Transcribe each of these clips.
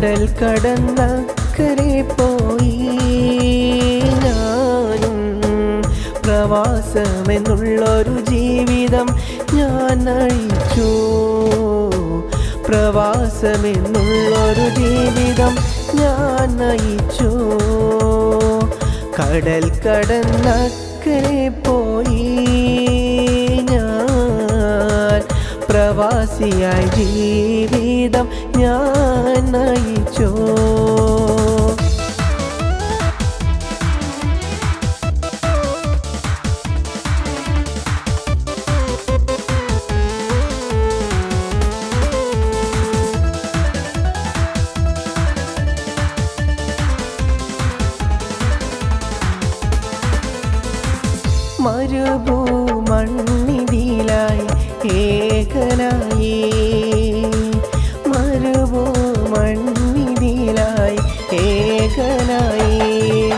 കടൽ കടന്നക്കരെ പോയി ഞാനും പ്രവാസമെന്നുള്ളൊരു ജീവിതം ഞാൻ നയിച്ചു. പ്രവാസമെന്നുള്ളൊരു ജീവിതം ഞാൻ നയിച്ചു. കടൽ കടന്നക്കരെ പോയി ഞാൻ പ്രവാസിയായി ജീവിതം ഞാൻ നയിച്ചു. മരുഭൂമണ്ണിതിലായി ഏകനായി, മരുഭൂമണ്ണിതിലായി ഏകനായി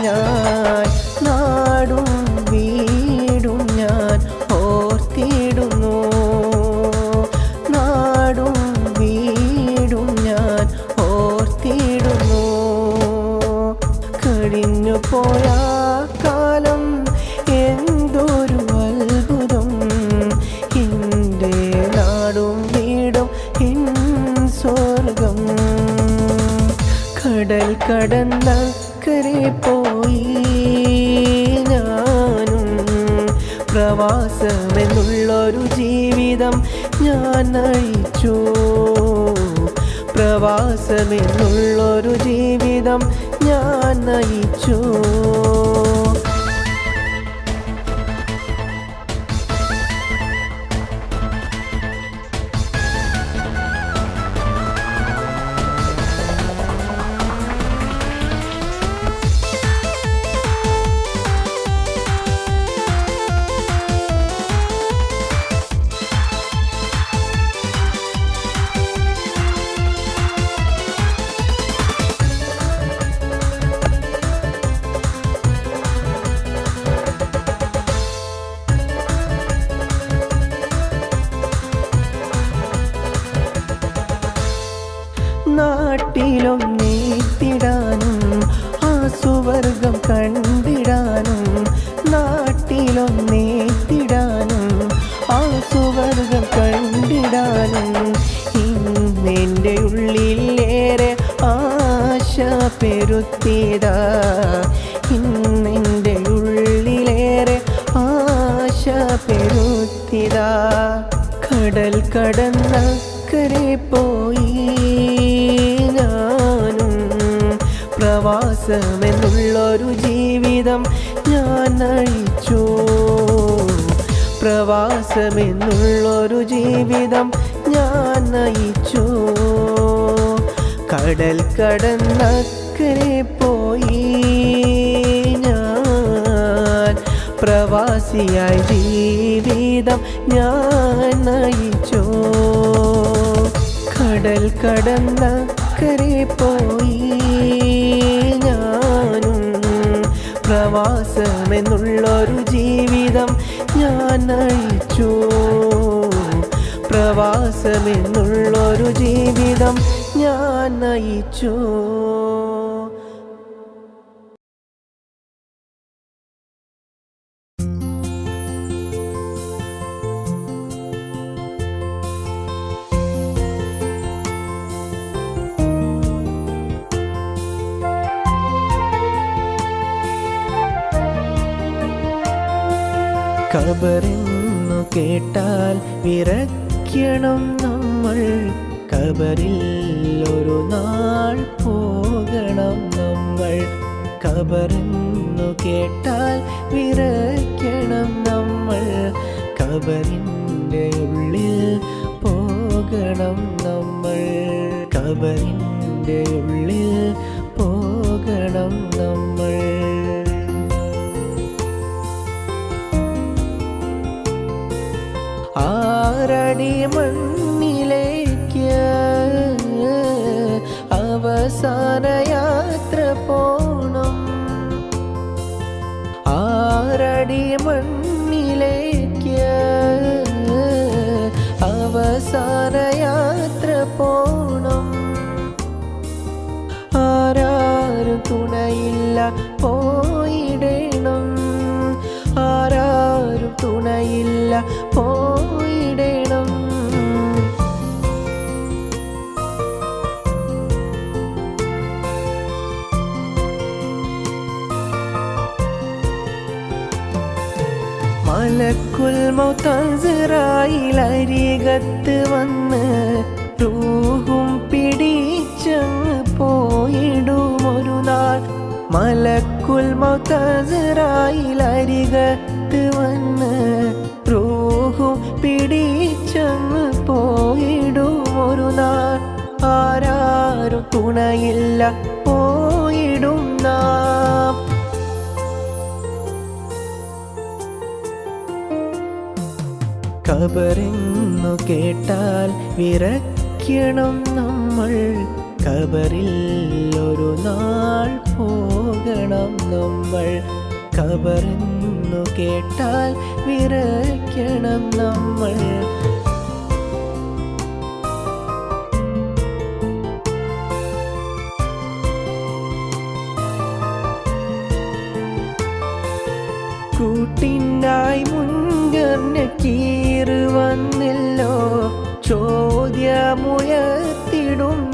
ഞാൻ. നാടും വീടും ഞാൻ ഓർത്തിടുന്നു, നാടും വീടും ഞാൻ ഓർത്തിടുന്നു. കഴിഞ്ഞു പോയ കാലം എന്തൊരു അത്ഭുതം, എൻ്റെ നാടും വീടും സ്വർഗം. കടൽ കടന്നക്കരെ പോയി ഞാനും പ്രവാസമെന്നുള്ളൊരു ജീവിതം ഞാൻ നയിച്ചു. പ്രവാസമെന്നുള്ളൊരു ജീവിതം ഞാൻ നയിച്ചു. നാട്ടിലൊന്നേത്തിടാനും ആ സുവർഗം കണ്ടിടാനും, നാട്ടിലൊന്നേത്തിടാനും ആ സുവർഗം കണ്ടിടാനും ഇന്നെൻ്റെ ഉള്ളിലേറെ ആശ പെരുത്തിയതാ. ഇന്നെൻ്റെ ഉള്ളിലേറെ ആശ പെരുത്തിയതാ. കടൽ കടന്നക്കരെ പോയി ഞാനും പ്രവാസമെന്നുള്ളൊരു ജീവിതം ഞാൻ നയിച്ചു. പ്രവാസമെന്നുള്ളൊരു ജീവിതം ഞാൻ നയിച്ചു. കടൽ കടന്നക്കരെ പോയി ഞാൻ പ്രവാസിയായി ജീവിതം ഞാൻ നയിച്ചു. കടൽ കടന്നക്കരെ പോയി ഞാനും പ്രവാസമെന്നുള്ളൊരു ജീവിതം ഞാൻ നയിച്ചു. പ്രവാസമെന്നുള്ളൊരു ജീവിതം ഞാൻ നയിച്ചു. ഖബറെന്നു കേട്ടാൽ വിറയ്ക്കണം നമ്മൾ, ഖബറിൽ ഒരു നാൾ പോകണം നമ്മൾ. ഖബറെന്നു കേട്ടാൽ വിറയ്ക്കണം നമ്മൾ, ഖബറിൻ്റെ ഉള്ളിൽ പോകണം നമ്മൾ. ഖബറിൻ്റെ ഉള്ളിൽ പോകണം നമ്മൾ. ആറടി മണ്ണിലേക്ക് അവസാന യാത്ര പോണം. ആറടി മണ്ണിലേക്ക് അവസാന യാത്ര പോണം. പോയിടണം. ആരാരും തുണയില്ല പോയിടണം. മലക്കുൽ മൗത്ത് അസ്റായീൽ അരികത്ത് വന്ന് റൂഹും പിടിച്ചങ്ങ് പോയിടും ഒരു നാൾ. മലക്കുൽ മൗത്ത് അസ്റായീൽ അരികത്ത് വന്ന് റൂഹും പിടിച്ചങ്ങ് പോയിടും ഒരു നാൾ. ആരാരും തുണയില്ല പോയിടും നാം. ഖബറെന്നു കേട്ടാൽ വിറയ്ക്കണം നമ്മൾ. ഖബറിൽ ഒരു നാൾ പോകണം നമ്മൾ. ഖബറെന്നു കേട്ടാൽ വിറയ്ക്കണം നമ്മൾ. കൂട്ടിനായി മുൻകർ നക്കീർ വന്നല്ലോ. ചോദ്യമുയർത്തിടും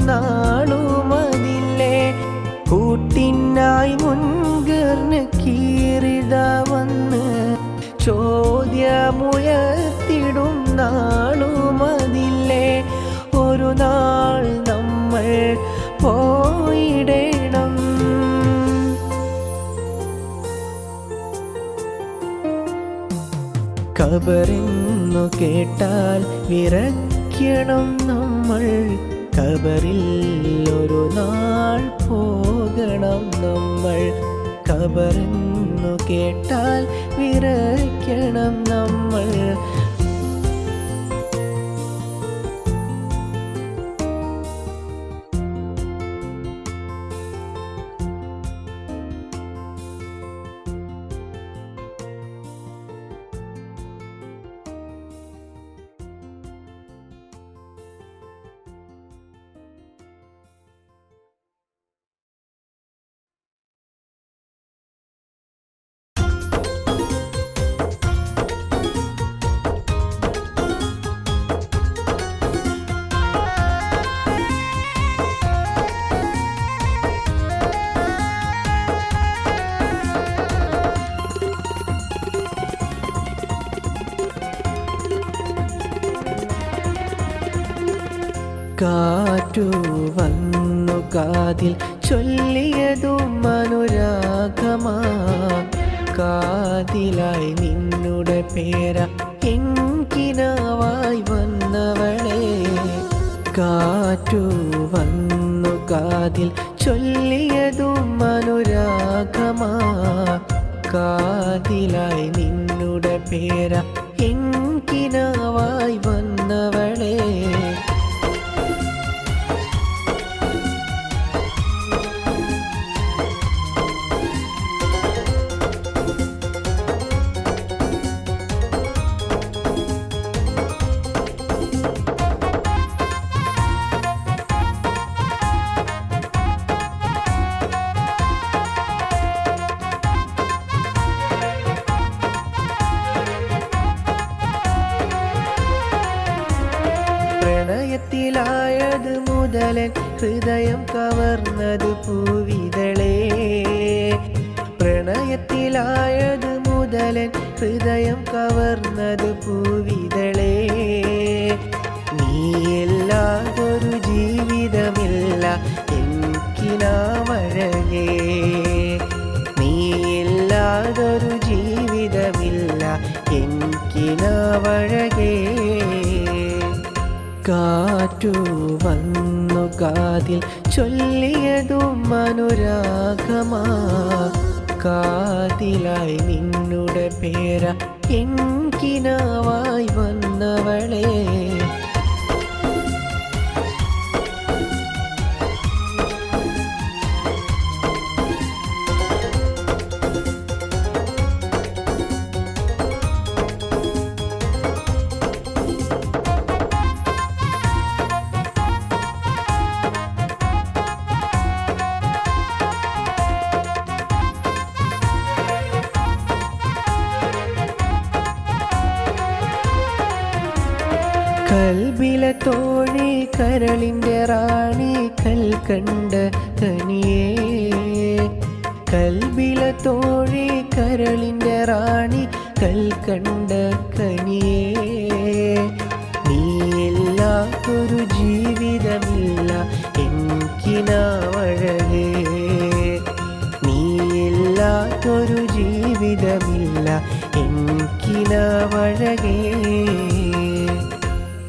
നാളുമതില്ലേ. കൂട്ടിനായി മുൻകർ നക്കീറിത വന്ന് ചോദ്യമുയർത്തിടും നാളുമതില്ലേ. ഒരു നാൾ നമ്മൾ പോയിടണം. ഖബറെന്നു കേട്ടാൽ വിറയ്ക്കണം നമ്മൾ. ഖബറിൽ ഒരു നാൾ പോകണം നമ്മൾ. ഖബറെന്നു കേട്ടാൽ വിറയ്ക്കണം നമ്മൾ. കാറ്റു വന്നു കാതിൽ ചൊല്ലിയതും അനുരാഗമാ. കാതിലായി നിന്നുടെ പേര എങ്കിനാവായി വന്നവളെ. കാറ്റു വന്നു കാതിൽ ചൊല്ലിയതും അനുരാഗമാ. കാതിലായി നിന്നുടെ പേര എങ്കിനാവായി വന്നവളെ. പ്രണയത്തിലായത് മുതലൻ ഹൃദയം കവർന്നത് പൂവിതളേ. പ്രണയത്തിലായത് മുതലൻ ഹൃദയം കവർന്നത് പൂവിതളേ. നീയില്ലാതൊരു ജീവിതമില്ല എനിക്കിനാവഴകേ. നീയില്ലാതൊരു ജീവിതമില്ല എനിക്കിനാവഴകേ. കാറ്റു വന്നു കാതിൽ ചൊല്ലിയതും അനുരാഗമാ. കാതിലായി നിന്നുടെ പേര എങ്കിനാവായി വന്നവളെ. കൽബിലെ തോഴി കരളിൻ്റെ റാണി കൽക്കണ്ട കനിയേ. കൽബിലെ തോഴി കരളിൻ്റെ റാണി കൽക്കണ്ട കനിയേ. നീയില്ലാത്തൊരു ജീവിതമില്ല എനിക്കിനാവഴകേ. നീയില്ലാത്തൊരു ജീവിതമില്ല എനിക്കിനാവഴകേ.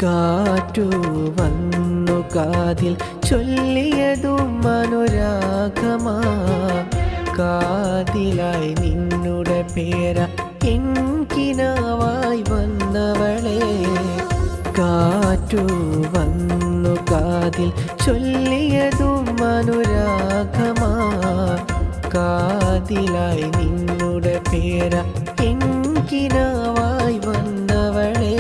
കാറ്റു വന്നു കാതിൽ ചൊല്ലിയതും അനുരാഗമാ. കാതിലായി നിന്നുടെ പേര എനിക്കിനാവായി വന്നവളെ. കാറ്റു വന്നു കാതിൽ ചൊല്ലിയതും അനുരാഗമാ. കാതിലായി നിന്നുടെ പേര എനിക്കിനാവായി വന്നവളെ.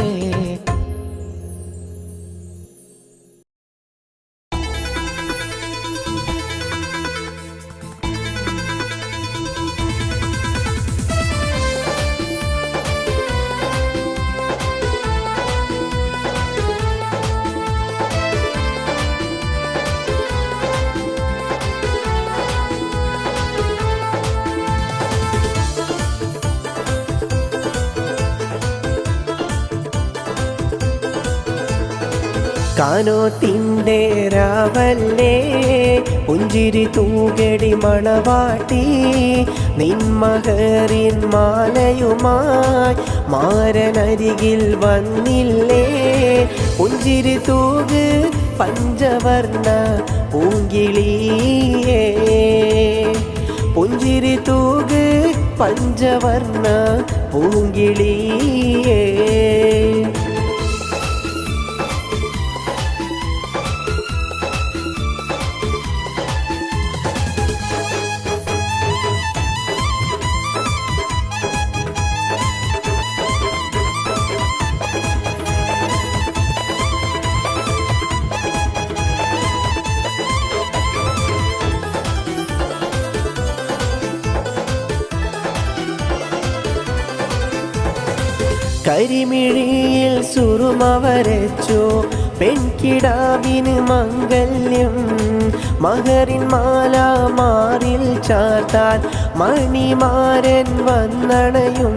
കാനോത്തിൻ്റെ രാവല്ലേ പുഞ്ചിരി തൂകടി മണവാട്ടി. നിൻമഹറിൻ മാലയുമായി മാരനരികിൽ വന്നില്ലേ. പുഞ്ചിരി തൂക് പഞ്ചവർണ്ണ പൂങ്കിളിയേ. പുഞ്ചിരി തൂക് പഞ്ചവർണ്ണ പൂങ്കിളിയേ. കരിമിഴിയിൽ സുറുമ വരച്ചു പെൺകിടാവിന് മംഗല്യം. മഹറിൻ മാല മാറിൽ ചാർത്താൻ മണിമാരൻ വന്നണയും.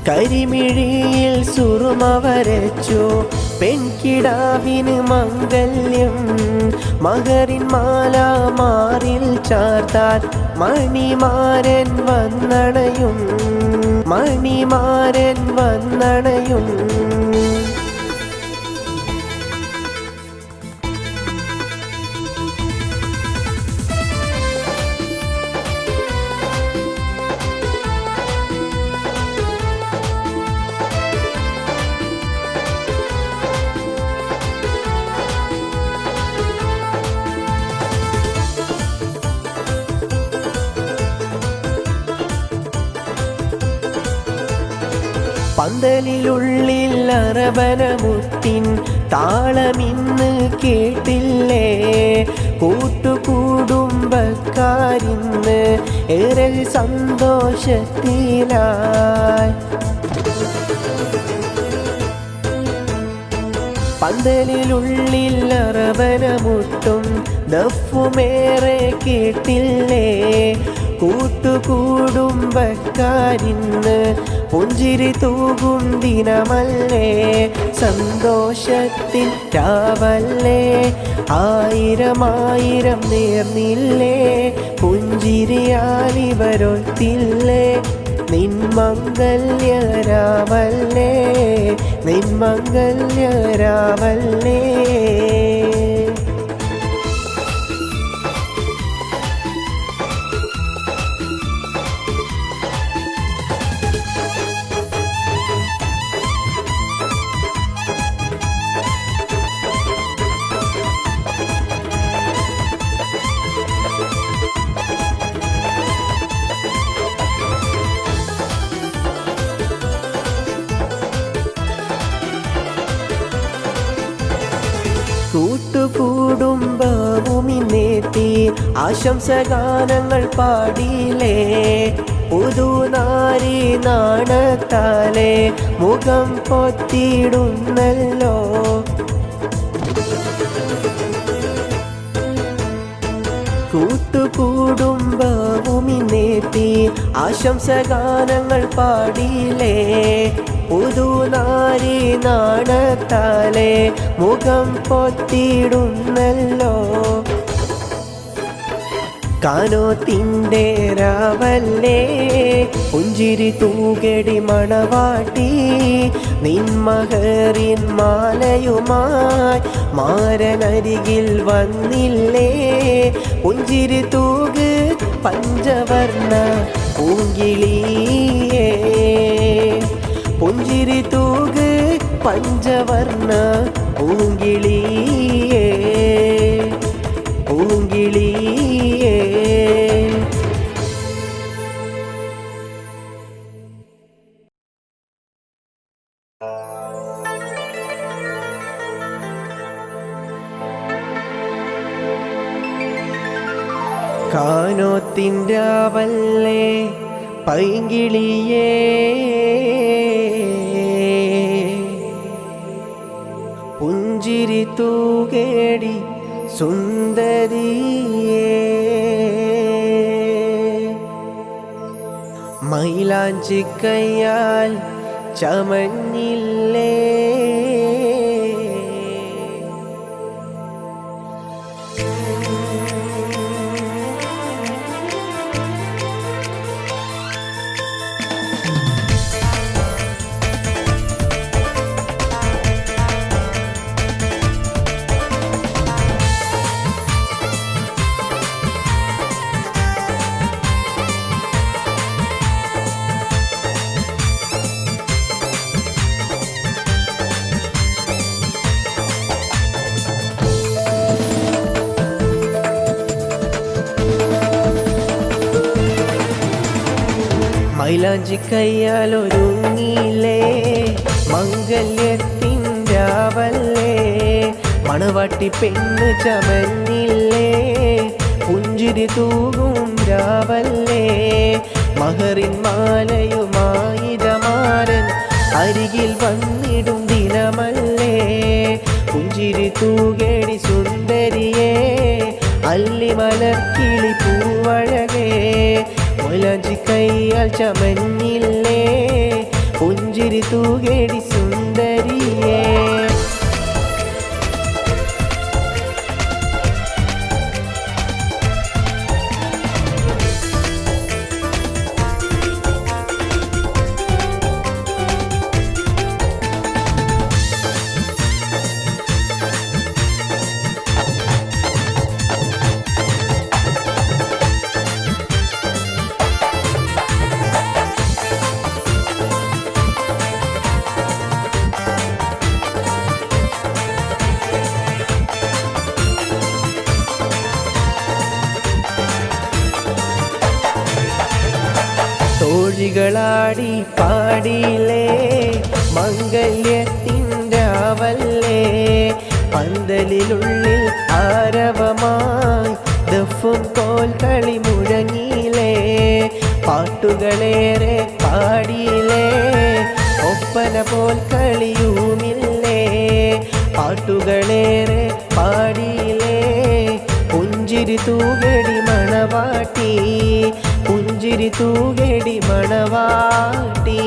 കരിമിഴിയിൽ സുറുമ വരച്ചു പെൺകിടാവിന് മംഗല്യം. മഹറിൻ മാല മാറിൽ ചാർത്താൻ മണിമാരൻ വന്നണയും. മണിമാരൻ വന്നണയും. പന്തലിനുള്ളിൽ അറബനമുത്തിൻ താളമിന്ന് കേട്ടില്ലേ. കൂട്ടുകുടുംബക്കാരിന്ന് ഏറെ സന്തോഷത്തിലായി. പന്തലിനുള്ളിൽ അറബനമുട്ടും ദഫുമേറെ കേട്ടില്ലേ. കൂട്ടുകുടുംബക്കാരിന്ന് പുഞ്ചിരി തൂകും ദിനമല്ലേ. സന്തോഷത്തിൻ രാവല്ലേ ആയിരമായിരം നേർന്നില്ലേ. പുഞ്ചിരിയാലിവരൊത്തില്ലേ നിൻമംഗല്യരാവല്ലേ. നിൻമംഗല്യരാവല്ലേ. കൂട്ടുകുടുംബവുമിന്നെത്തി ആശംസഗാനങ്ങൾ പാടിയില്ലേ. പുതുനാരി നാണത്താലെ മുഖം പൊത്തിയിടുന്നല്ലോ. കൂട്ടുകുടുംബവുമിന്നേത്തി ആശംസഗാനങ്ങൾ പാടിയില്ലേ. പുതുനാരി നാണത്താലെ മുഖം പൊത്തിയിടുന്നല്ലോ. കാനോത്തിൻ്റെ രാവല്ലേ പുഞ്ചിരി തൂകടി മണവാട്ടി, നിൻമഹറിൻ മാലയുമായി മാരനരികിൽ വന്നില്ലേ. പുഞ്ചിരി തൂക് പഞ്ചവർണ്ണ പൂങ്കിളിയേ, പുഞ്ചിരി തൂക് പഞ്ചവർണ്ണ പൂങ്കിളിയേ, പൂങ്കിളിയേ. കാനോത്തിൻ്റെ അവല്ലേ പൈങ്കിളിയേ, പുഞ്ചിരി തൂകേടി സുന്ദരിയേ. മൈലാഞ്ചി കയ്യാൽ ചമഞ്ഞില്ലേ. മൈലാഞ്ചി കയ്യാലൊരുങ്ങിയില്ലേ, മംഗല്യത്തിൻ്റെ അവല്ലേ മണവാട്ടി പെണ്ണ് ചമഞ്ഞില്ലേ. പുഞ്ചിരി തൂകും രാവല്ലേ മഹറിൻ മാലയുമായിരമാരൻ അരികിൽ വന്നിടും ദിനമല്ലേ. പുഞ്ചിരി തൂകേടി സുന്ദരിയേ, അല്ലിമലർക്കിളി പൂവഴകേ. മൈലാഞ്ചി കയ്യാൽ ചമഞ്ഞില്ലേ, പുഞ്ചിരി തൂകേടി സുന്ദരിയേ. തോഴികളാടി പാടിയില്ലേ, മംഗല്യത്തിൻ്റെ അവല്ലേ പന്തലിനുള്ളിൽ ആരവമായി ദഫും കോൽക്കളി മുഴങ്ങിയില്ലേ. പാട്ടുകളേറെ പാടിയില്ലേ, ഒപ്പന പോൽ കളിയുമില്ലേ. പാട്ടുകളേറെ പാടിയില്ലേ, പുഞ്ചിരി തൂകടി മണവാട്ടി, പുഞ്ചിരി തൂകടി മണവാട്ടി.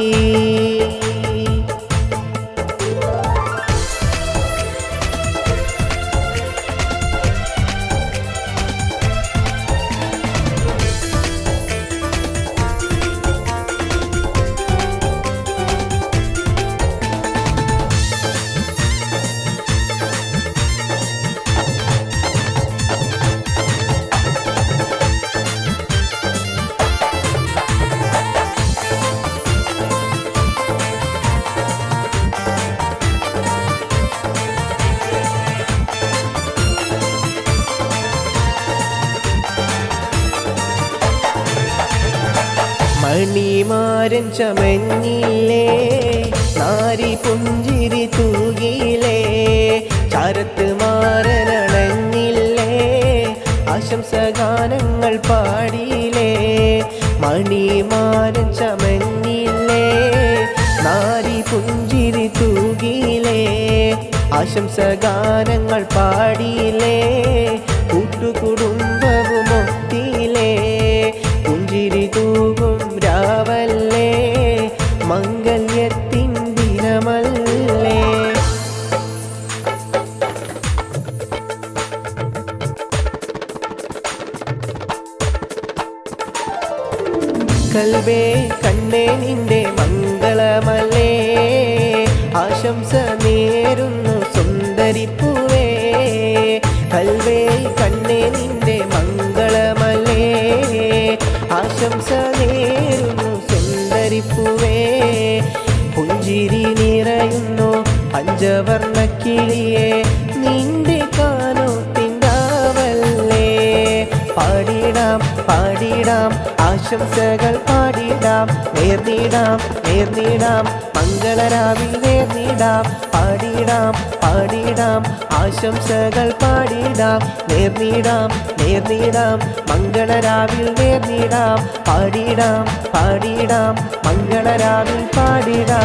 മണിമാരൻ ചമഞ്ഞില്ലേ, നാരി പുഞ്ചിരി തൂകിയില്ലേ. ചാരത്ത് മാരനണഞ്ഞില്ലേ, ആശംസഗാനങ്ങൾ പാടിയില്ലേ. മണിമാരൻ ചമഞ്ഞില്ലേ നാരി പുഞ്ചിരി തൂകിയില്ലേ ആശംസഗാനങ്ങൾ പാടിയില്ലേ കൂട്ടുകുടുംബവും ഒത്തിയില്ലേ പുഞ്ചിരി തൂകും രാവല്ലേ മംഗല്യത്തിൻ ദിനമല്ലേ കൽബേ കണ്ണേ നിന്റെ മംഗളമല്ലേ ആശംസ നേരുന്നു സുന്ദരിപ്പൂവേ കൽബേ കണ്ണേ നിന്റെ മംഗളമല്ലേ ആശംസ നേരുന്നു സുന്ദരിപ്പൂവേ പുഞ്ചിരി നിറയുന്നു പഞ്ചവർണ്ണ കിളിയെ നിന്റെ കാനോത്തിണ്ടാവല്ലേ പാടിടാം പാടിടാം ആശംസകൾ പാടിടാം നേർന്നിടാം നേർന്നിടാം മംഗളരാവിൽ നേർന്നിടാം പാടിടാം പാടിടാം ആശംസകൾ പാടിടാം നേർന്നിടാം നേർന്നിടാം മംഗളരാവിൽ നേർന്നിടാം പാടിടാം പാടിടാം മംഗളരാവിൽ പാടിടാം.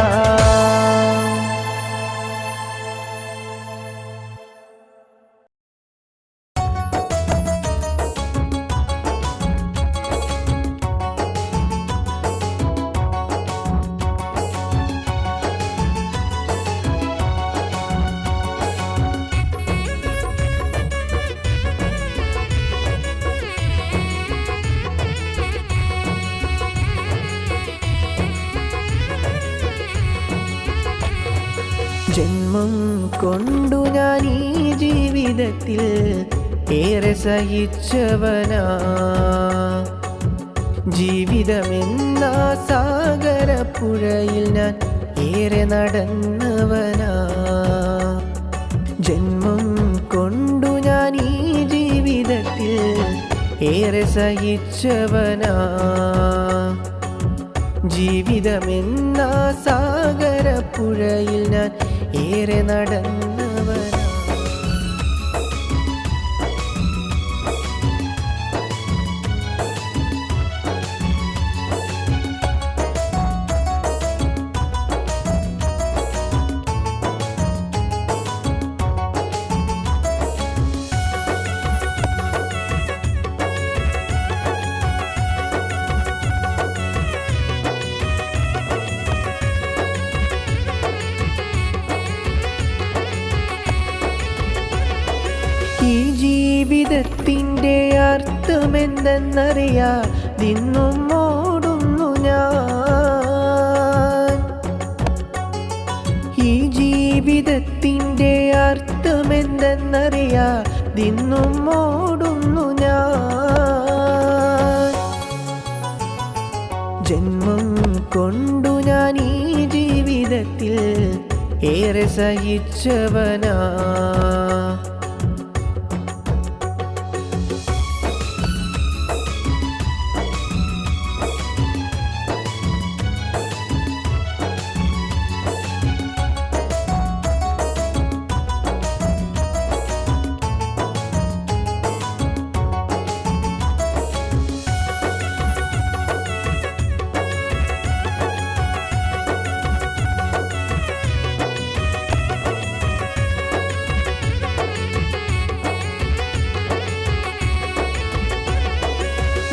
ജന്മം കൊണ്ടു ഞാൻ ഈ ജീവിതത്തിൽ ഏറെ സഹിച്ചവനാ ജീവിതമെന്ന സാഗരപ്പുഴയിൽ ഞാൻ ഏറെ നടന്നവനാ ജന്മം കൊണ്ടു ഞാൻ ഈ ജീവിതത്തിൽ ഏറെ സഹിച്ചവനാ ജീവിതമെന്ന സാഗരപ്പുഴയിൽ ഞാൻ ഏറെ നടന്നവനാ ഈ ജീവിതത്തിൻ്റെ അർത്ഥമെന്തെന്നറിയാതിന്നും ഓടുന്നു ഞാൻ ഈ ജീവിതത്തിൻ്റെ അർത്ഥമെന്തെന്നറിയാതിന്നും ഓടുന്നു ഞാൻ ജന്മം കൊണ്ടു ഞാൻ ഈ ജീവിതത്തിൽ ഏറെ സഹിച്ചവനാ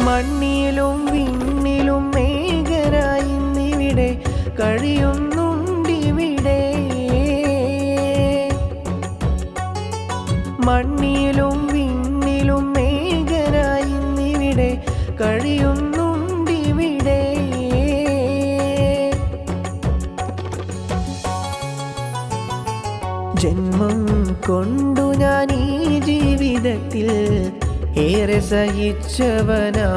മണ്ണിലും വിണ്ണിലും മേഘനായി ഇന്നിവിടെ കഴിയുന്നുണ്ടിവിടെ മണ്ണിലും വിണ്ണിലും മേഘനായി ഇന്നിവിടെ കഴിയുന്നുണ്ടിവിടെ ജന്മം കൊണ്ടു ഞാൻ ഈ ജീവിതത്തിൽ ഏറെ സഹിച്ചവനാ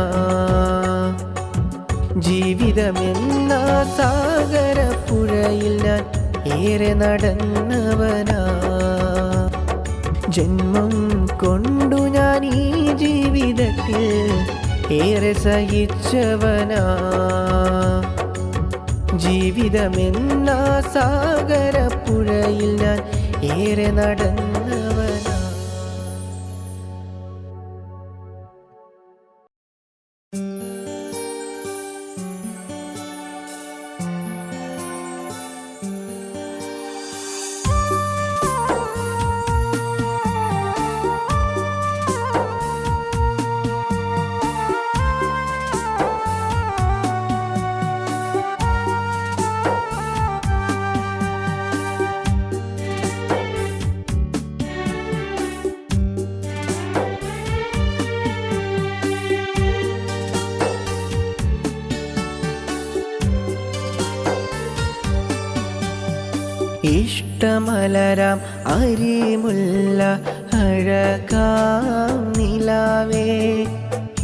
ജീവിതമെന്ന സാഗരപ്പുഴയിൽ ഞാൻ ഏറെ നടന്നവനാ ജന്മം കൊണ്ടു ഞാൻ ഈ ജീവിതത്തിൽ ഏറെ സഹിച്ചവനാ ജീവിതമെന്ന സാഗരപ്പുഴയിൽ ഞാൻ ഏറെ നടന്നവനാ. ഇഷ്ടമലരാം അരിമുല്ല അഴകാം നിലാവേ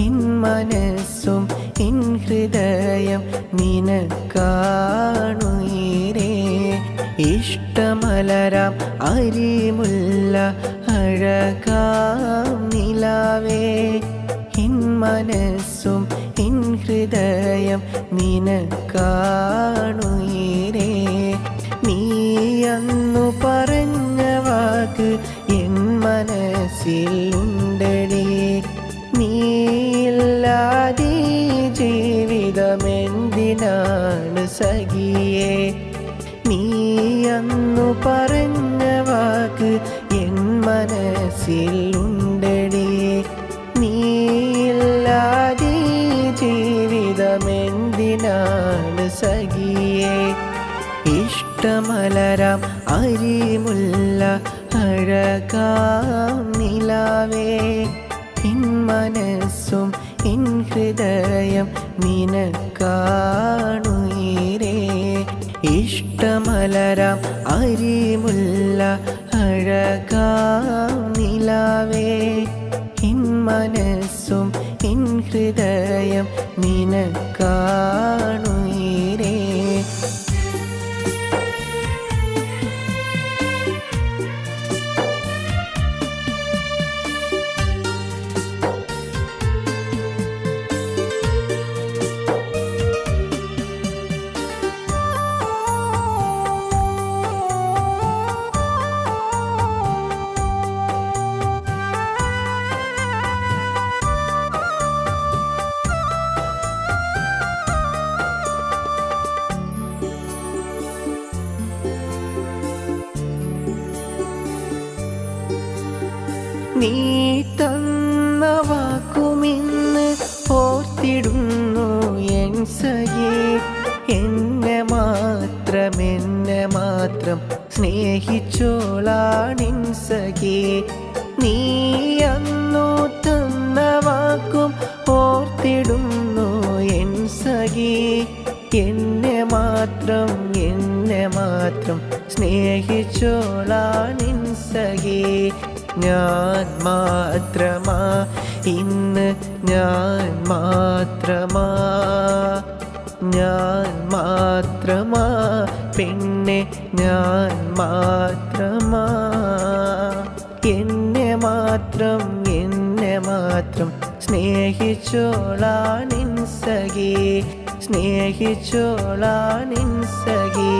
ഇൻ മനസ്സും ഇൻ ഹൃദയം നിനക്കാണുയിരേ ഇഷ്ടമലരാം അരിമുല്ല അഴകാം നിലാവേ ഇൻ മനസ്സും ഇൻ ഹൃദയം നിനക്കാണുയിരേ നീ അന്നു പറഞ്ഞ വാക്ക് എൻ മനസ്സിൽ ഉണ്ടടി നീയില്ലാതെ ജീവിതമെന്തിനാണ് സഖിയേ നീ അന്നു പറഞ്ഞ വാക്ക് എൻ മനസ്സിൽ ഉണ്ടടി നീയില്ലാതെ ജീവിതമെന്തിനാണ് സഖിയേ ഇഷ്ടമലരാം അരിമുല്ല അഴകാം നിലാവേ ഇൻ മനസ്സും ഇൻ ഹൃദയം നിനക്കാണുയിരേ ഇഷ്ടമലരാം അരിമുല്ല അഴകാം നിലാവേ ഇൻ മനസ്സും ഇൻ ഹൃദയം നിനക്കാണുയിരേ നീ തന്ന വാക്കുമിന്ന് ഓർത്തിടുന്നു എൻ സഖി എന്നെ മാത്രം സ്നേഹിച്ചോളാണിൻ സഖി നീ അന്നു തന്ന വാക്കും ഓർത്തിടുന്നു എൻ സഖി എന്നെ മാത്രം സ്നേഹിച്ചോളാണിൻ സഖി ഞാൻ മാത്രമാ ഇന്ന് ഞാൻ മാത്രമാ പെണ്ണെ ഞാൻ മാത്രമാ എന്നെ മാത്രം സ്നേഹിച്ചോളാണിൻ സഖി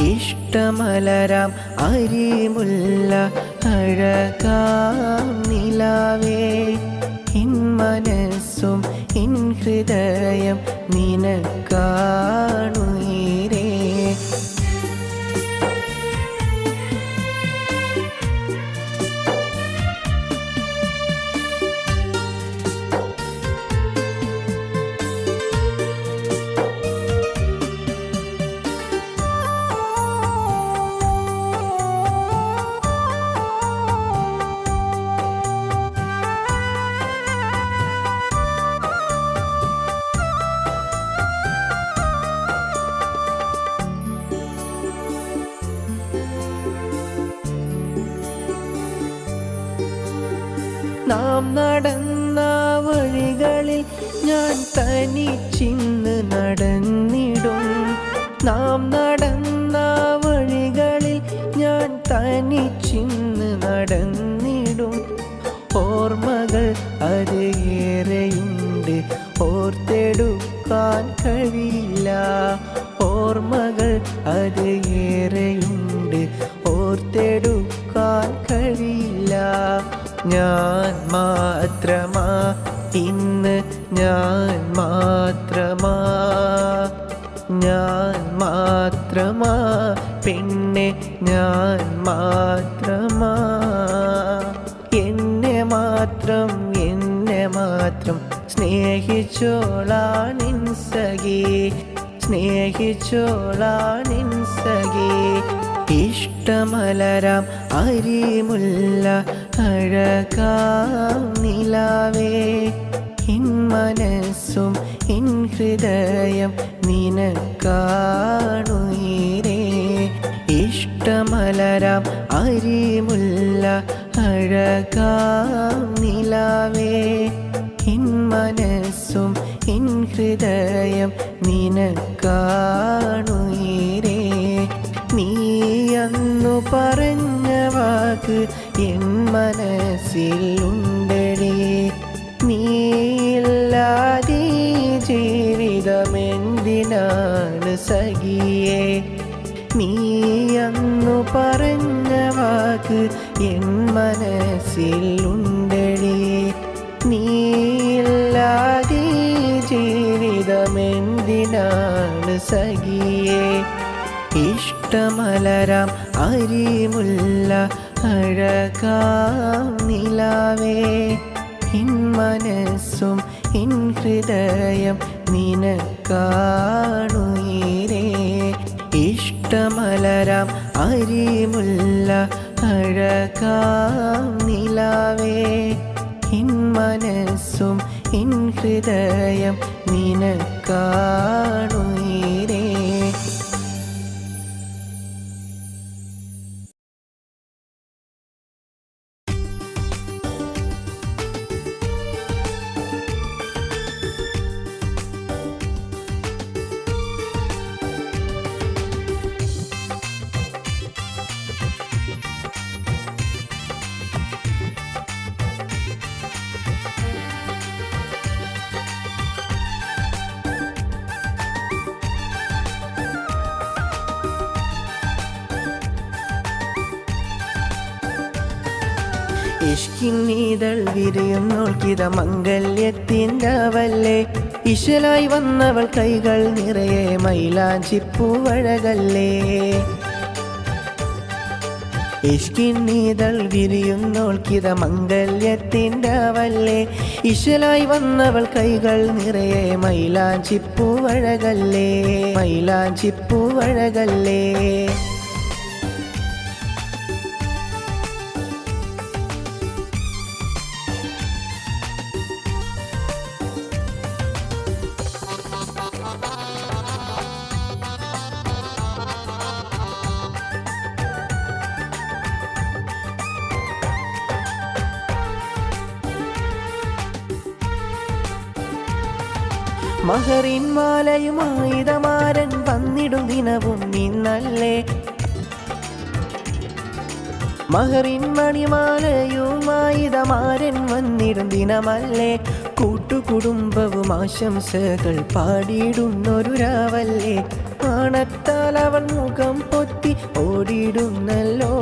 ഇഷ്ടമലരാം അരിമുല്ല അഴകാം നിലാവേ ഇൻ മനസ്സും ഇൻ ഹൃദയം നിനക്കാണുയിരേ നാം നടന്ന വഴികളിൽ ഞാൻ തനിച്ചിന്ന് നടന്നിടും നാം നടന്ന വഴികളിൽ ഞാൻ തനിച്ചിന്ന് നടന്നിടും ഓർമ്മകൾ അത് ഏറെയുണ്ട് ഓർത്തെടുക്കാൻ കഴിയില്ല ഓർമ്മകൾ അത് ഏറെയുണ്ട് ഓർത്തെടുക്കാൻ കഴിയില്ല ഞാൻ മാത്രമാ ഇന്ന് ഞാൻ മാത്രമാ പെണ്ണെ ഞാൻ മാത്രമാ എന്നെ മാത്രം സ്നേഹിച്ചോളാണിൻ സഖി ഇഷ്ടമലരാം അരിമുല്ല അഴകാം നിലാവേ ഇൻ മനസ്സും ഇൻ ഹൃദയം നിനക്കാണുയിരേ ഇഷ്ട ഇഷ്ടമലരാം അരിമുല്ല അഴകാം നിലാവേ എൻ മനസ്സും എൻ ഹൃദയം നിനക്കാണുയിരേ നീ അന്നു പറഞ്ഞ വാക്ക് എൻ മനസ്സിൽ ഉണ്ടടി നീയില്ലാതെ ജീവിതമെന്തിനാണ് സഖിയേ നീ അന്നു പറഞ്ഞ വാക്ക് എൻ മനസ്സിൽ ഉണ്ടടി നീയില്ലാതെ ജീവിതമെന്തിനാണ് സഖിയേ ഇഷ്ടമലരാം അരിമുല്ല അഴകാം നിലാവേ എൻ മനസ്സും എൻ ഹൃദയം നിനക്കാണുയിരേ ഇഷ്ടമലരാം അരിമുല്ല അഴകാം നിലാവേ എൻ മനസ്സും എൻ ഹൃദയം നിനക്കാണുയിരേ ഇഷ്കിന്നീതൾ വിരിയുന്നോൾക്കിത മംഗല്യത്തിൻ്റെവല്ലേ ഇശലായി വന്നവൾ കൈകൾ നിറയെ മൈലാഞ്ചിപ്പൂവഴകല്ലേ ഇഷ്കിന്നീതൾ വിരിയുന്നോൾക്കിത മംഗല്യത്തിൻ്റെവല്ലേ ഇശലായി വന്നവൾ കൈകൾ നിറയെ മൈലാഞ്ചിപ്പൂവഴകല്ലേ മൈലാഞ്ചിപ്പൂവഴകല്ലേ മഹറിൻ മാലയുമായിതമാരൻ വന്നിടും ദിനവും നിന്നല്ലേ മഹറിൻ മണിമാലയുമായിതമാരൻ വന്നിടും ദിനമല്ലേ കൂട്ടുകുടുംബവും ആശംസകൾ പാടിയിടുന്നൊരു രാവല്ലേ ആണത്താൽ അവൾ മുഖം പൊത്തി ഓടിയിടുന്നല്ലോ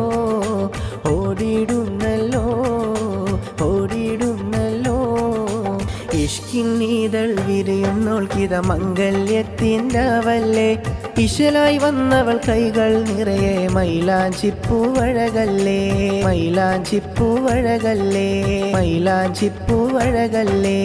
ഓടിയിടുന്നല്ലോ ഓടിയിടുന്നല്ലോ ഇഷ്കിന്നീതൾ വിരിയുന്നോൾക്കിത മംഗല്യത്തിൻ്റെവല്ലേ ഇശലായി വന്നവൾ കൈകൾ നിറയെ മൈലാഞ്ചിപ്പൂവഴകല്ലേ മൈലാഞ്ചിപ്പൂവഴകല്ലേ മൈലാഞ്ചിപ്പൂവഴകല്ലേ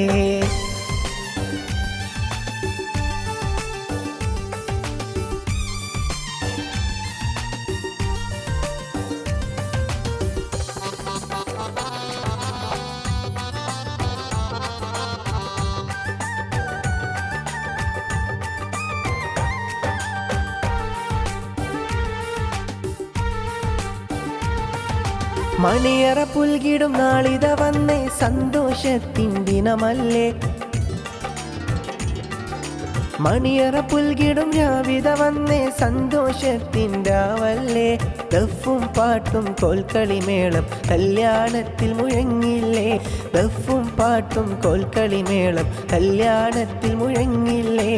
മണിയറ പുൽകിടും നാളിത വന്നേ സന്തോഷത്തിൻ ദിനമല്ലേ മണിയറ പുൽകിടും രാവിത വന്നേ സന്തോഷത്തിൻ രാവല്ലേ ദഫും പാട്ടും കോൽക്കളിമേളം കല്യാണത്തിൽ മുഴങ്ങില്ലേ ദഫും പാട്ടും കോൽക്കളിമേളം കല്യാണത്തിൽ മുഴങ്ങില്ലേ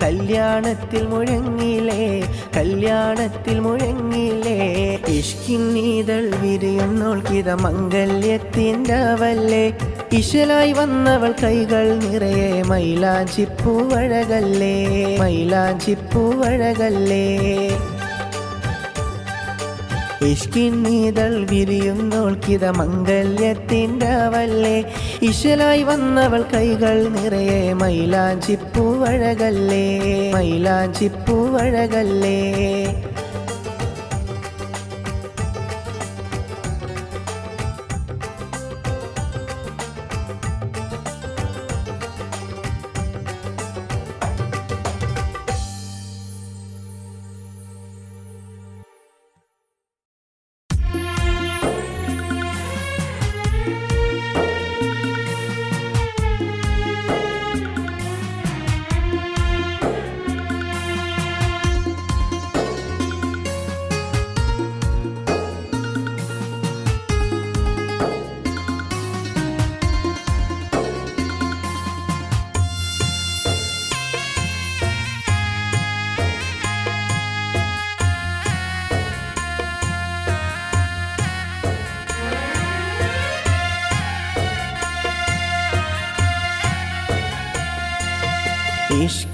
കല്യാണത്തിൽ മുഴങ്ങില്ലേ കല്യാണത്തിൽ മുഴങ്ങില്ലേ ഇഷ്കിന്നീതൾ വിരിയുന്നോൾക്കിത മംഗല്യത്തിൻ്റെവല്ലേ ഇശലായി വന്നവൾ കൈകൾ നിറയെ മൈലാഞ്ചിപ്പൂവഴകല്ലേ മൈലാഞ്ചിപ്പൂവഴകല്ലേ ഇഷ്കിന്നീതൾ വിരിയുന്നോൾക്കിത മംഗല്യത്തിൻ്റെവല്ലേ ഇശലായി വന്നവൾ കൈകൾ നിറയെ മൈലാഞ്ചിപ്പൂവഴകല്ലേ മൈലാഞ്ചിപ്പൂവഴകല്ലേ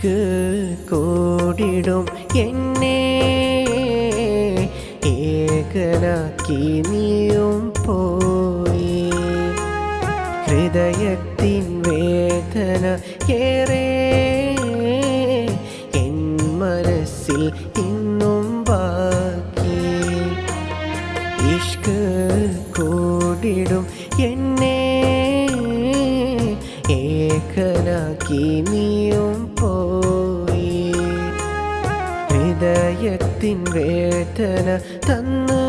ഇഷ്ക് കൂടിടും എന്നെ ഏകനാക്കി നീയും പോയി. ഹൃദയത്തിൻ വേദന ഏറെ എൻ മനസ്സിൽ ഇന്നും ബാക്കി. ഇഷ്ക് കൂടിടും എന്നെ ഏകനാക്കി നീയും പോയി. ഹൃദയത്തിൻ വേദന തന്ന്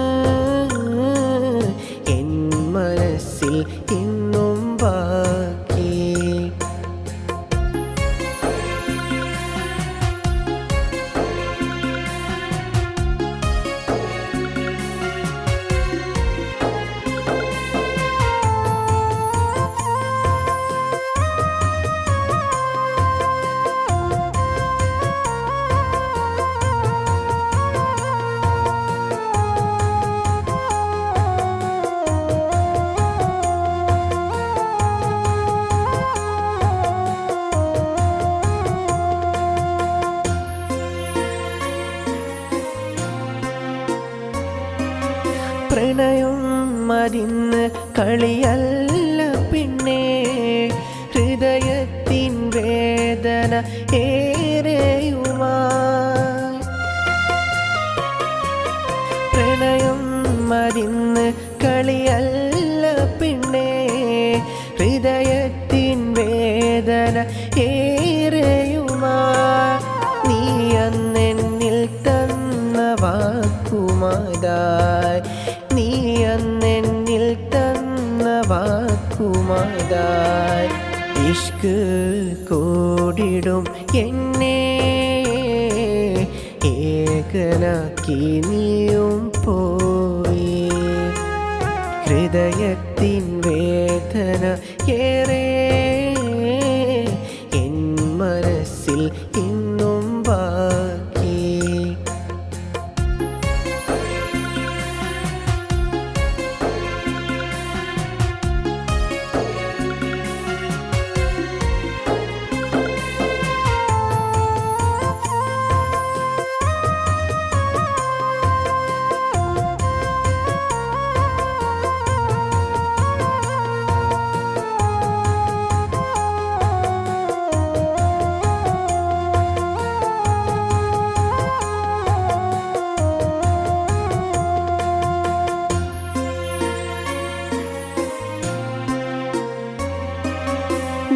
എൻ മനസ്സിൽ ഇന്നും ബാക്കി. പ്രണയം മരിന്ന് കളിയല്ല പിന്നെ ഹൃദയത്തിൻ വേദന ഏറെയുമായി. പ്രണയം മരിന്ന് കളിയല്ല പിന്നെ ഹൃദയത്തിൻ വേദന ഏറെയുമായി. നീ അന്നെന്നിൽ തന്ന വാക്കുമാതായി, നീ അന്നെന്നിൽ തന്ന വാക്കുമാതായി. ഇഷ്ക് കൂടിടും എന്നെ ഏകനാക്കി നീയും പോയി. ഹൃദയത്തിൻ വേദന ഏറെ എൻ മനസ്സിൽ ഇന്നും ബാക്കി.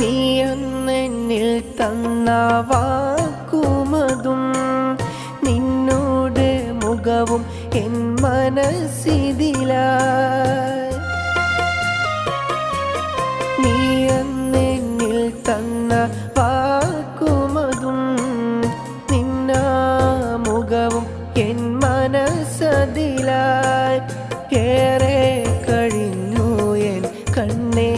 നീ അന്നെന്നിൽ തന്ന വാക്കുമതും നിന്നോട് മുഖവും എൻ മനസ്സിതിലായി. നീ അന്നെന്നിൽ തന്ന വാക്കുമതും നിന്ന മുഖവും എൻ മനസ്സതിലായി. ഏറെ കഴിഞ്ഞു എൻ കണ്ണേ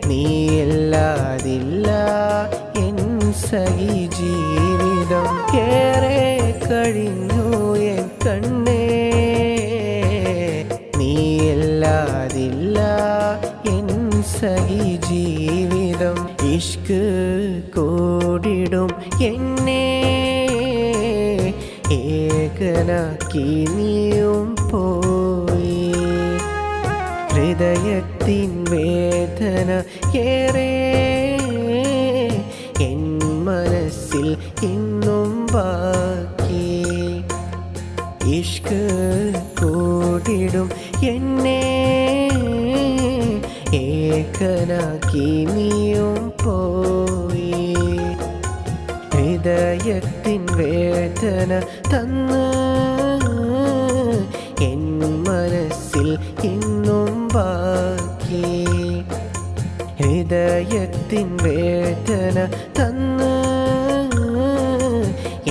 നീയില്ലാതില്ല എൻ സഹി ജീവിതം. ഏറെ കഴിഞ്ഞു എൻ കണ്ണേ നീയില്ലാതില്ല എൻ സഹി ജീവിതം. ഇഷ്ക് കൂടിടും എന്നെ ഏകനാക്കി നീയും പോയി. ഹൃദയത്തിൻ വേദന ഏറെ എൻ മനസ്സിൽ ഇന്നും ബാക്കി. ഇഷ്ക് കൂടിടും എന്നെ ഏകനാക്കി നീയും പോയി. ഹൃദയത്തിൻ വേദന തന്ന് എൻ മനസ്സിൽ ഇന്നും ബാക്കി. ഹൃദയത്തിൻ വേദന തന്ന്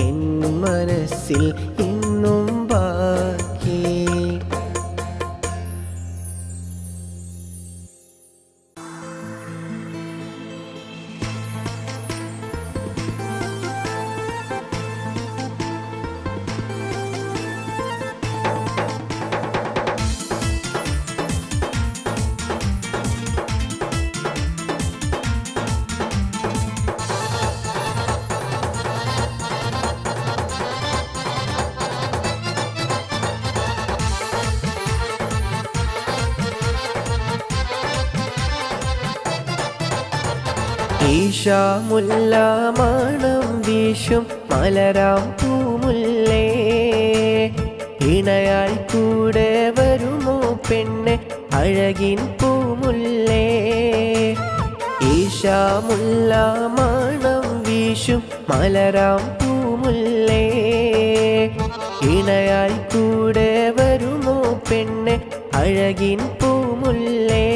എൻ മനസ്സിൽ ഇന്നും ബാക്കി. ഈശാമുല്ല മണം വീശും മലരാം പൂമുല്ലേ, ഇണയായി കൂടെ വരുമോ പെണ്ണെ അഴകിൻ പൂമുല്ലേ. ഈശാമുല്ല മണം വീശും മലരാം പൂമുല്ലേ, ഇണയായി കൂടെ വരുമോ പെണ്ണെ അഴകിൻ പൂമുല്ലേ.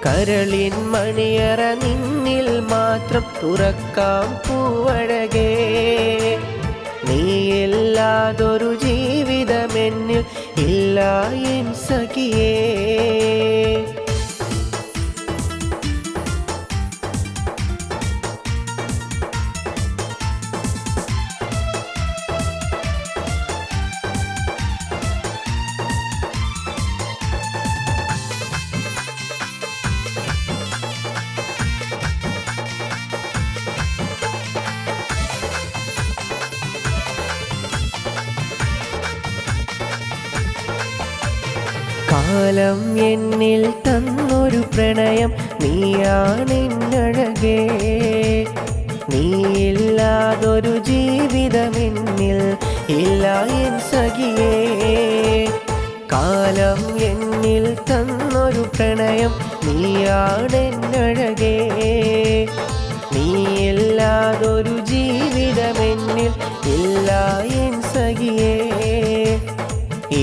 കരളിൻ മണിയറ നിന്നിൽ മാത്രം തുറക്കാം പൂവഴകേ, നീയില്ലാതൊരു ജീവിതമെന്നിൽ ഇല്ല എൻ സഖിയേ. കാലം എന്നിൽ തന്നൊരു പ്രണയം നീയാണെന്നഴകേ, നീയില്ലാതൊരു ജീവിതമെന്നിൽ ഇല്ല എൻ സഖിയേ. കാലം എന്നിൽ തന്നൊരു പ്രണയം നീയാണെന്നഴകേ, നീയില്ലാതൊരു ജീവിതമെന്നിൽ ഇല്ല എൻ സഖിയേ.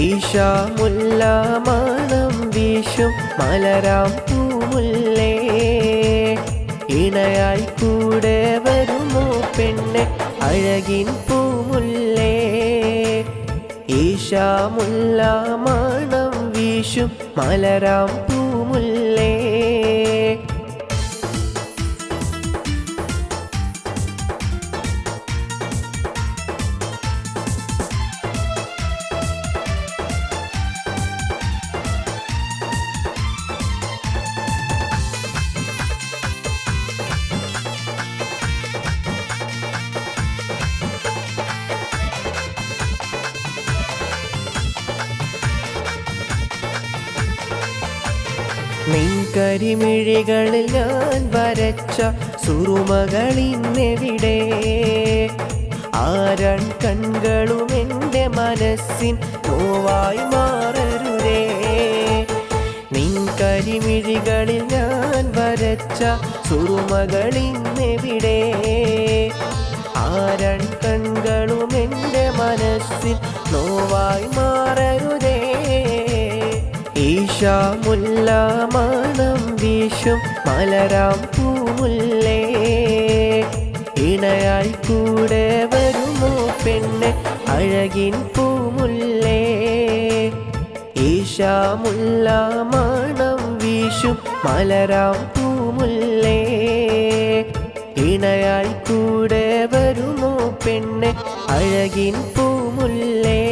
ഈശാമുല്ല മണം വീശും മലരാം പൂമുല്ലേ, ഇണയായി കൂടെ വരുമോ പെണ്ണെ അഴകിൻ പൂമുല്ലേ. ഈശാമുല്ല മണം വീശും മലരാം പൂമുല്ലേ. നിൻകരിമിഴികളിൽ ഞാൻ വരച്ച സുറുമകളിന്നെവിടെ, ആരൺ കൺകളും എൻ്റെ മനസ്സിൻ നോവായി മാറരുതേ. നിൻകരിമിഴികളിൽ ഞാൻ വരച്ച സുറുമകളിന്നെവിടെ, ആരൺ കൺകളും എൻ്റെ മനസ്സിൻ നോവായി മാറരുതേ. ഈശാമുല്ല മണം വീശും മലരാം പൂമുല്ലേ, ഇണയായി കൂടെ വരുമോ പെണ്ണെ അഴകിൻ പൂമുല്ലേ. ഈശാമുല്ല മണം വീശും മലരാം പൂമുല്ലേ, ഇണയായി കൂടെ വരുമോ പെണ്ണെ അഴകിൻ പൂമുല്ലേ.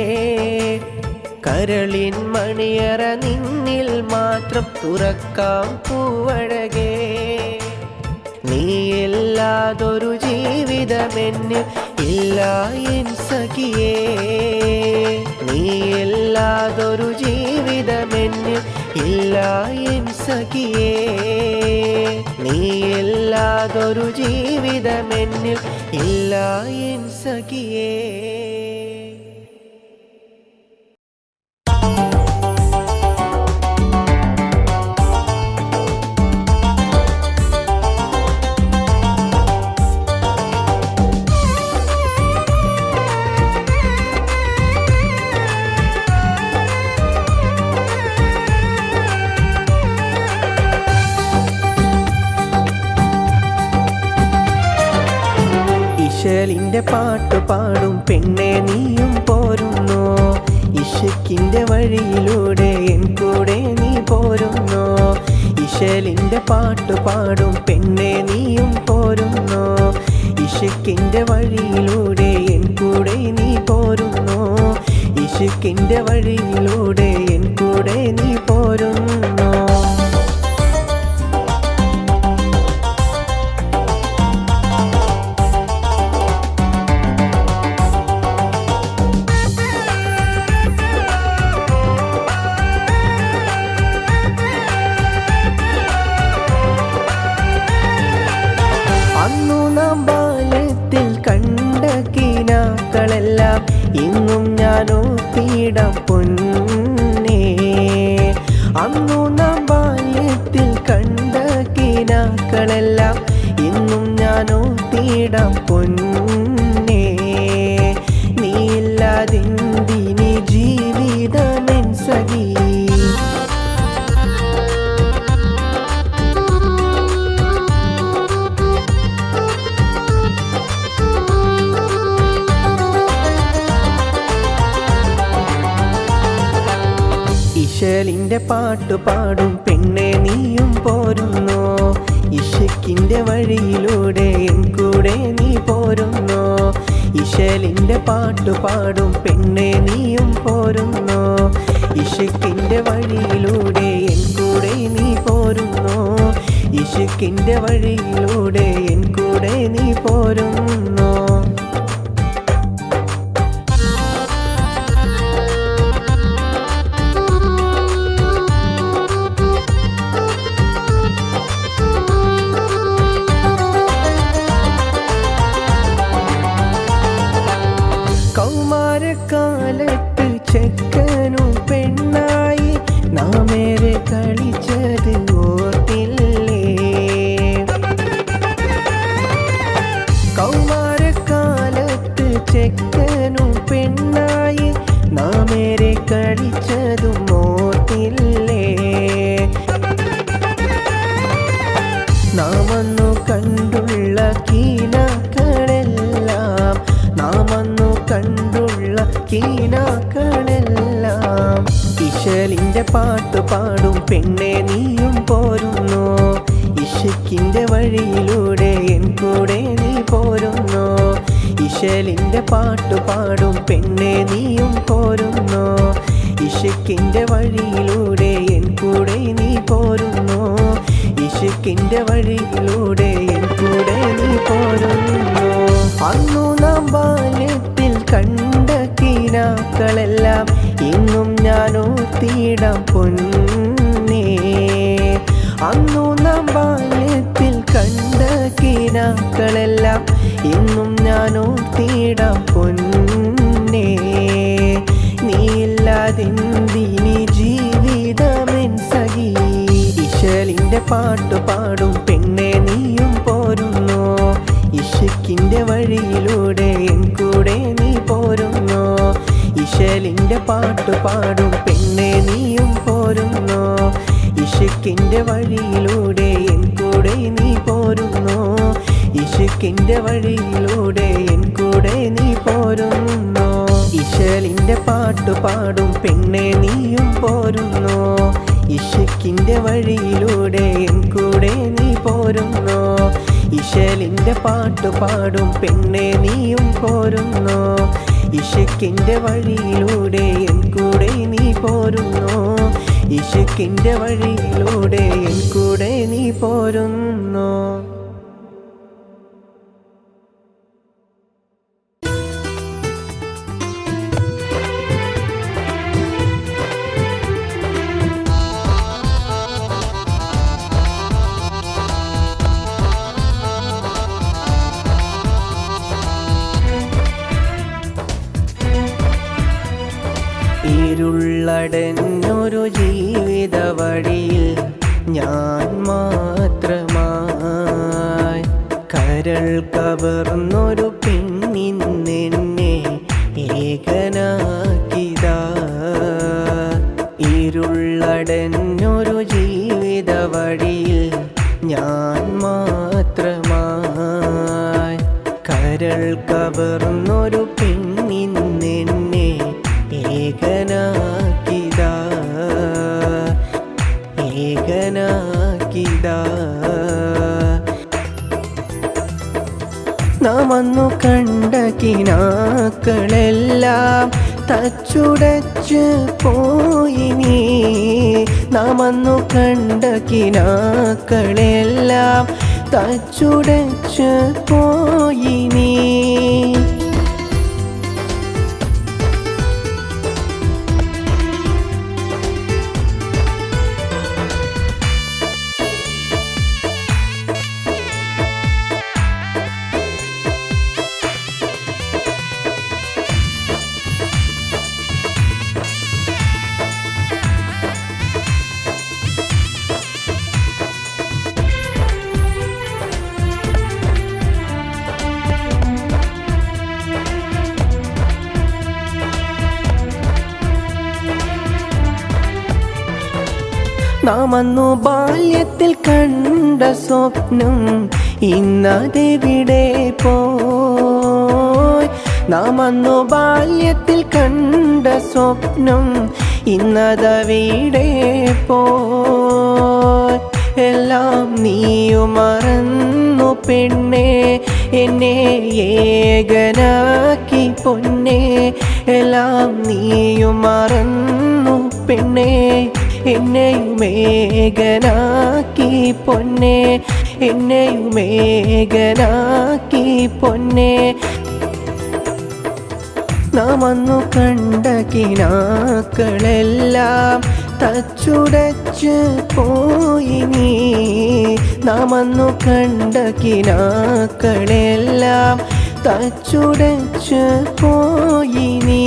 കരളിൻ മണിയറ നിന്നിൽ മാത്രം തുറക്കാം പൂവഴകേ, നീയില്ലാതൊരു ജീവിതമെന്നിൽ ഇല്ല എൻ സഖിയേ. നീയില്ലാതൊരു ജീവിതമെന്നിൽ ഇല്ല എൻ സഖിയേ. നീയില്ലാതൊരു ജീവിതമെന്നിൽ ഇല്ല എൻ സഖിയേ. ഇശലിന്റെ പാട്ടു പാടും പെണ്ണെ നീയും പോരുന്നോ, ഇശക്കിന്റെ വഴിയിലൂടെ എൻ കൂടെ നീ പോരുന്നോ. ഇശലിന്റെ പാട്ടു പാടും പെണ്ണെ നീയും പോരുന്നോ, ഇശക്കിന്റെ വഴിയിലൂടെ എൻ കൂടെ നീ പോരുന്നോ. ഇശക്കിന്റെ വഴിയിലൂടെ എൻ കൂടെ നീ പോരുന്നോ. തീടാം പൊന്നേ. അന്നു നാം ബാല്യത്തിൽ കണ്ട കിനാക്കളെല്ലാം ഇന്നും ഞാനോ തീടാം പൊന്നേ. നീയില്ലാതെന്തിനി ജീവിതമെൻ സഖി. ഇശലിന്റെ പാട്ടു പാടും പെണ്ണെ നീയും പോരുന്നോ. ഇശക്കിന്റെ വഴിയിലൂടെ എൻ കൂടെ നീ പോരുന്നോ. ഇശലിന്റെ പാട്ടു പാടും പെണ്ണെ നീയും പോരുന്നോ. ഇശക്കിന്റെ വഴിയിലൂടെ എൻ കൂടെ നീ പോരുന്നോ. ഇശക്കിന്റെ വഴിയിലൂടെ എൻ കൂടെ നീ പോരുന്നോ. കൗമാരക്കാലത്ത് ചെക്കനും പെണ്ണായി നാമേറെ കളിച്ചത് ഓർത്തില്ലേ. കൗമാരക്കാലത്ത് ചെക്കനും പെണ്ണായി നാമേറെ കളിച്ചതും ഓർത്തില്ലേ. നാമന്നു കണ്ടുള്ള കീനാക്കളെല്ലാം നാമന്നു കണ്ടുള്ള കീനാക്കളെല്ലാം ഇശലിന്റെ പാട്ടു പാടും പെണ്ണെ നീയും പോരുന്നോ. ഇശക്കിന്റെ വഴിയിലൂടെ എൻ കൂടെ നീ പോരുന്നോ. ഇശലിന്റെ പാട്ടു പാടും പെണ്ണെ നീയും പോരുന്നോ. ഇശക്കിന്റെ വഴിയിലൂടെ എൻ കൂടെ നീ പോരുന്നോ. ഇശക്കിന്റെ വഴിയിലൂടെ എൻ കൂടെ നീ പോരുന്നോ. അന്നു നാം ബാല്യത്തിൽ കണ്ട കിനാക്കളെല്ലാം ഇന്നും ഞാനോ തീടാം പൊന്നേ. അന്നു നാം ബാല്യത്തിൽ കണ്ട കിനാക്കളെല്ലാം ഇന്നും ഞാനോ തീടാം പൊന്നേ. നീയില്ലാതെന്തിനി ജീവിതമെൻ സഖി. ഇശലിന്റെ പാട്ടു പാടും പെണ്ണെ നീയും പോരുന്നോ. ഇശക്കിന്റെ വഴിയിലൂടെ എൻ കൂടെ നീ പോരുന്നോ. ഇശലിന്റെ പാട്ടു പാടും പെണ്ണെ നീയും പോരുന്നോ. ഇശക്കിന്റെ വഴിയിലൂടെ എൻ കൂടെ നീ പോരുന്നോ. ഇശക്കിന്റെ വഴിയിലൂടെ എൻ കൂടെ നീ പോരുന്നോ. ഇശലിന്റെ പാട്ടു പാടും പെണ്ണെ നീയും പോരുന്നോ. ഇശക്കിന്റെ വഴിയിലൂടെ എൻ കൂടെ നീ പോരുന്നോ. ഇശലിന്റെ പാട്ടു പാടും പെണ്ണെ നീയും പോരുന്നോ. ഇശക്കിന്റെ വഴിയിലൂടെ എൻ കൂടെ നീ പോരുന്നോ. ഇശക്കിന്റെ വഴിയിലൂടെ എൻ കൂടെ നീ പോരുന്നോ. ഇരുളടഞ്ഞൊരു ജീവിത വഴിയിൽ ഞാൻ മാത്രമായി കരൾ കവർന്നൊരു പെണ്ണിന്നെന്നെ ഏകനാക്കിതാ. ഇരുളടഞ്ഞൊരു ജീവിത വഴിയിൽ ഞാൻ മാത്രമായി കരൾ കവർന്നൊരു പെണ്ണിന്നെന്നെ ഏകനാക്കിതാ. ഏകനാക്കിതാ. നാം അന്നു കണ്ട കിനാക്കളെല്ലാം തച്ചുടച്ച് പോയിനി. നാം അന്നു കണ്ട കിനാക്കളെല്ലാം തച്ചുടച്ച് പോയിനി. നാം അന്നു ബാല്യത്തിൽ കണ്ട സ്വപ്നം ഇന്നതെവിടെ പോയി? നാം അന്നു ബാല്യത്തിൽ കണ്ട സ്വപ്നം ഇന്നതെവിടെ പോയി? എല്ലാം നീയും മറന്നു പെണ്ണേ, എന്നെ ഏകനാക്കി പൊന്നേ. എല്ലാം നീയും മറന്നു പെണ്ണേ, എന്നെയും ഏകനാക്കി പൊന്നേ, എന്നെയും ഏകനാക്കി പൊന്നേ. നാം അന്നു കണ്ട കിനാക്കളെല്ലാം തച്ചുടച്ച് പോയി നീ. നാം അന്നു കണ്ട കിനാക്കളെല്ലാം തച്ചുടച്ച് പോയി നീ.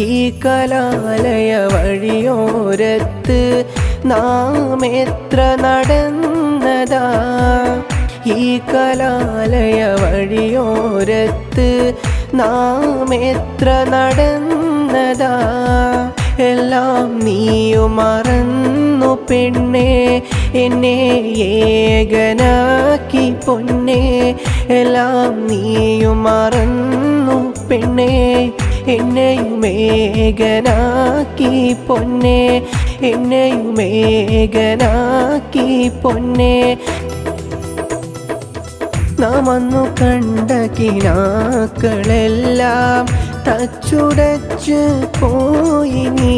ഈ കലാലയ വഴിയോരത്ത് നാം എത്ര നടന്നതാ. ഈ കലാലയ വഴിയോരത്ത് നാം എത്ര നടന്നതാ. എല്ലാം നീയും മറന്നു പെണ്ണേ, എന്നെ ഏകനാക്കി പൊന്നേ. എല്ലാം നീയും മറന്നു പെണ്ണേ, എന്നെയും ഏകനാക്കി പൊന്നേ, എന്നെയും ഏകനാക്കി പൊന്നേ. നാം അന്നു കണ്ട കിനാക്കളെല്ലാം തച്ചുടച്ച് പോയി നീ.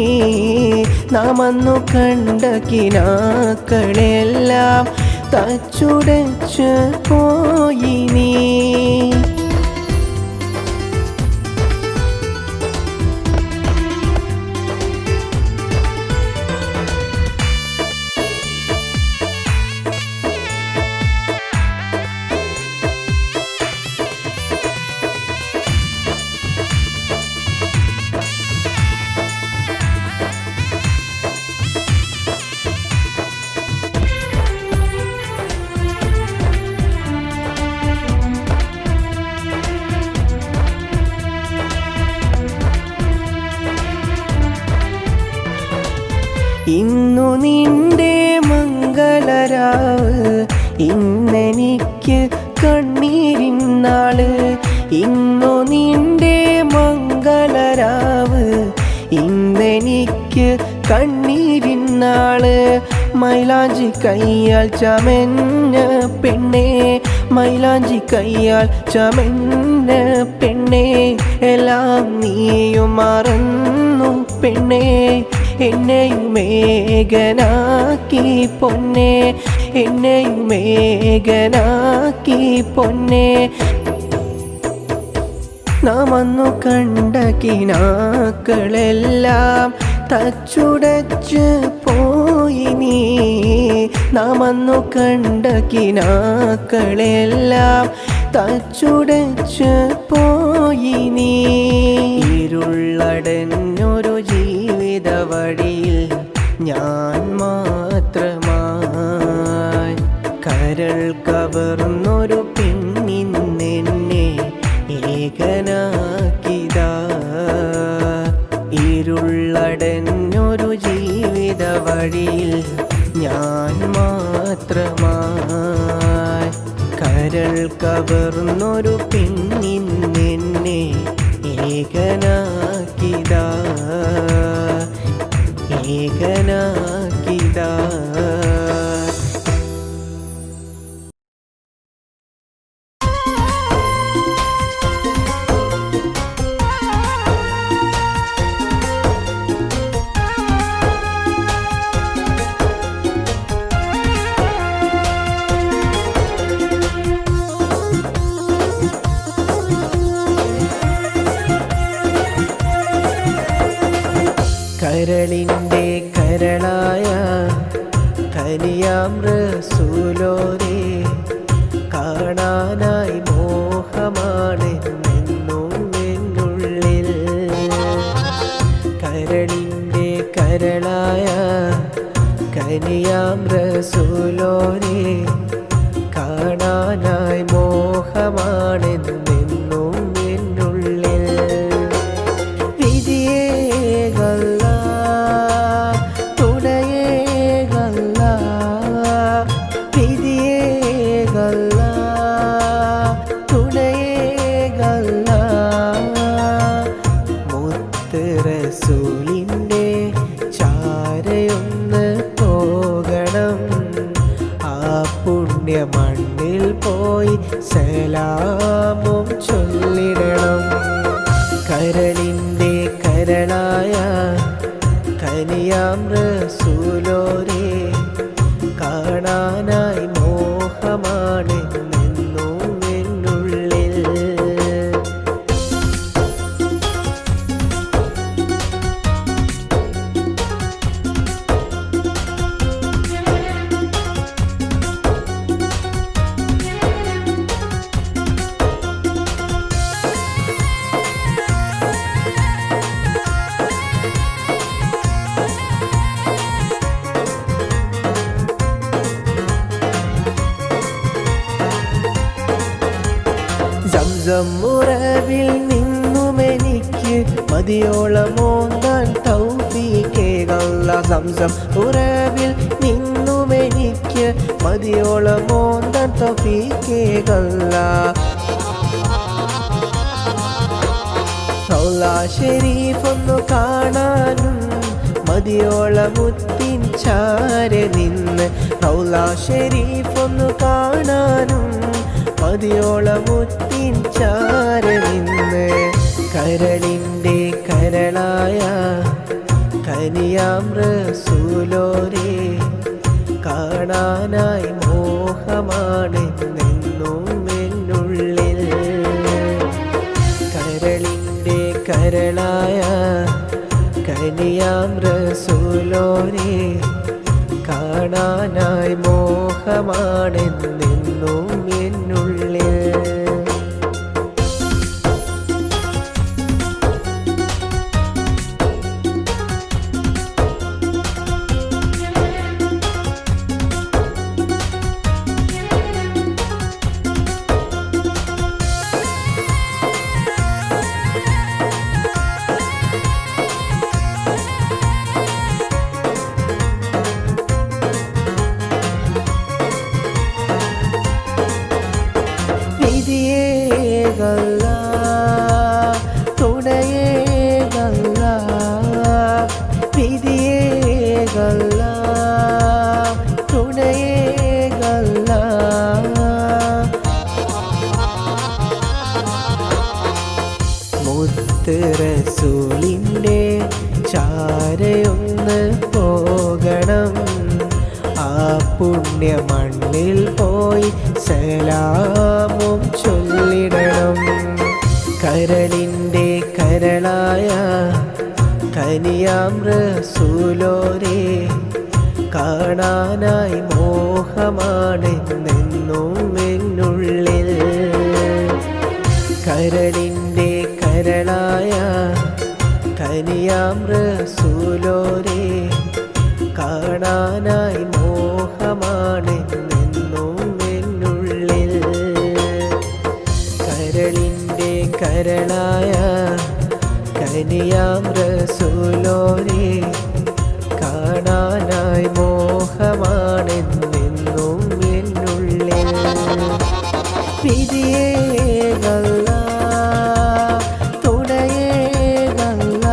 നാം അന്നു കണ്ട കിനാക്കളെല്ലാം തച്ചുടച്ച് പോയി നീ. ഇന്നു നിന്റെ മംഗളരാവ്, ഇന്നെനിക്ക് കണ്ണീരിന്നാള്. ഇന്നു നിന്റെ മംഗളരാവ്, ഇന്നെനിക്ക് കണ്ണീരിന്നാള്. മൈലാഞ്ചി കയ്യാൽ ചമഞ്ഞ പെണ്ണേ, മൈലാഞ്ചി കയ്യാൽ ചമഞ്ഞ പെണ്ണേ. എല്ലാം നീയും മറന്നു പെണ്ണേ, എന്നെയും ഏകനാക്കി പൊന്നേ, എന്നെയും ഏകനാക്കി പൊന്നേ. നാം അന്നു കണ്ട കിനാക്കളെല്ലാം തച്ചുടച്ച് പോയി നീ. നാം അന്നു കണ്ട കിനാക്കളെല്ലാം തച്ചുടച്ച് പോയി നീ. ഇരുളടഞ്ഞൊരു ജീവിത വഴിയിൽ ഞാൻ മാത്രമായി, കരൾ കവർന്നൊരു പെണ്ണിന്നെന്നെ ഏകനാക്കിതാ. ഇരുളടഞ്ഞൊരു ജീവിത വഴിയിൽ ഞാൻ മാത്രമായി, കരൾ കവർന്നൊരു പെണ്ണിന്നെന്നെ ഏകനാക്കിതാ, ഏകനാക്കിതാ. കരളിൻ്റെ കരളായ കനിയാം റസൂലോരേ, കാണാനായി മോഹമാണ് എന്നും എന്നുള്ളിൽ. റസൂലോരെ കാണാനായി മോഹമാണെന്നെന്നും എന്നുള്ളിൽ. വിധിയേകല്ല തുണയേകല്ല, വിധിയേകല്ല തുണയേകല്ല. മുത്ത് റസൂലിൻ്റെ ചാരയൊന്ന് പോകണം, ആ പുണ്യ മണ്ണിൽ പോയി സലാമും ചൊല്ലിടണം. കരളിൻ്റെ കരളായ കനിയാം റസൂലോരെ കാണാനായി മോഹമാണെന്നെന്നും എന്നുള്ളിൽ. സംസം ഉറവിൽ നിന്നുമെനിക്ക് മതിയോളമോന്താൻ തൗഫീഖേകല്ല. സംസം ഉറവിൽ നിന്നുമെനിക്ക് മതിയോളമോന്താൻ തൗഫീഖേകല്ല. റൗള ശരീഫൊന്നു കാണാനും മതിയോളമുത്തിൻ ചാരെ നിന്ന്. റൗള ശരീഫൊന്നു കാണാനും മതിയോളമുത്തിൻ ചാരെ നിന്ന്. കരളിൻ്റെ കരളായ കനിയാം റസൂലോരെ കാണാനായി മോഹമാണെന്നെന്നും എന്നുള്ളിൽ. കരളിൻ്റെ കരളായ കനിയാം റസൂലോരെ കാണാനായി മോഹമാണെന്നെന്നും എന്നുള്ളിൽ. വിധിയേകല്ല തുണയേകല്ല, വിധിയേകല്ല തുണയേകല്ല. മുത്ത് റസൂലിൻ്റെ ചാരയൊന്ന് പോകണം, ആ പുണ്യ മണ്ണിൽ പോയി സലാമും ചൊല്ലിടണം. കരളിൻ്റെ കരളായ കനിയാം റസൂലോരെ കാണാനായി മോഹമാണെന്നെന്നും എന്നുള്ളിൽ. കരളിൻ്റെ കരളായ കനിയാം റസൂലോരെ കാണാനായി മോഹമാണെന്നെന്നും എന്നുള്ളിൽ. കരളിൻ്റെ കരളായ കനിയാം റസൂലോരെ കാണാനായി മോഹമാണെന്നെന്നും എന്നുള്ളിൽ. വിധിയേകല്ല തുണയേകല്ല,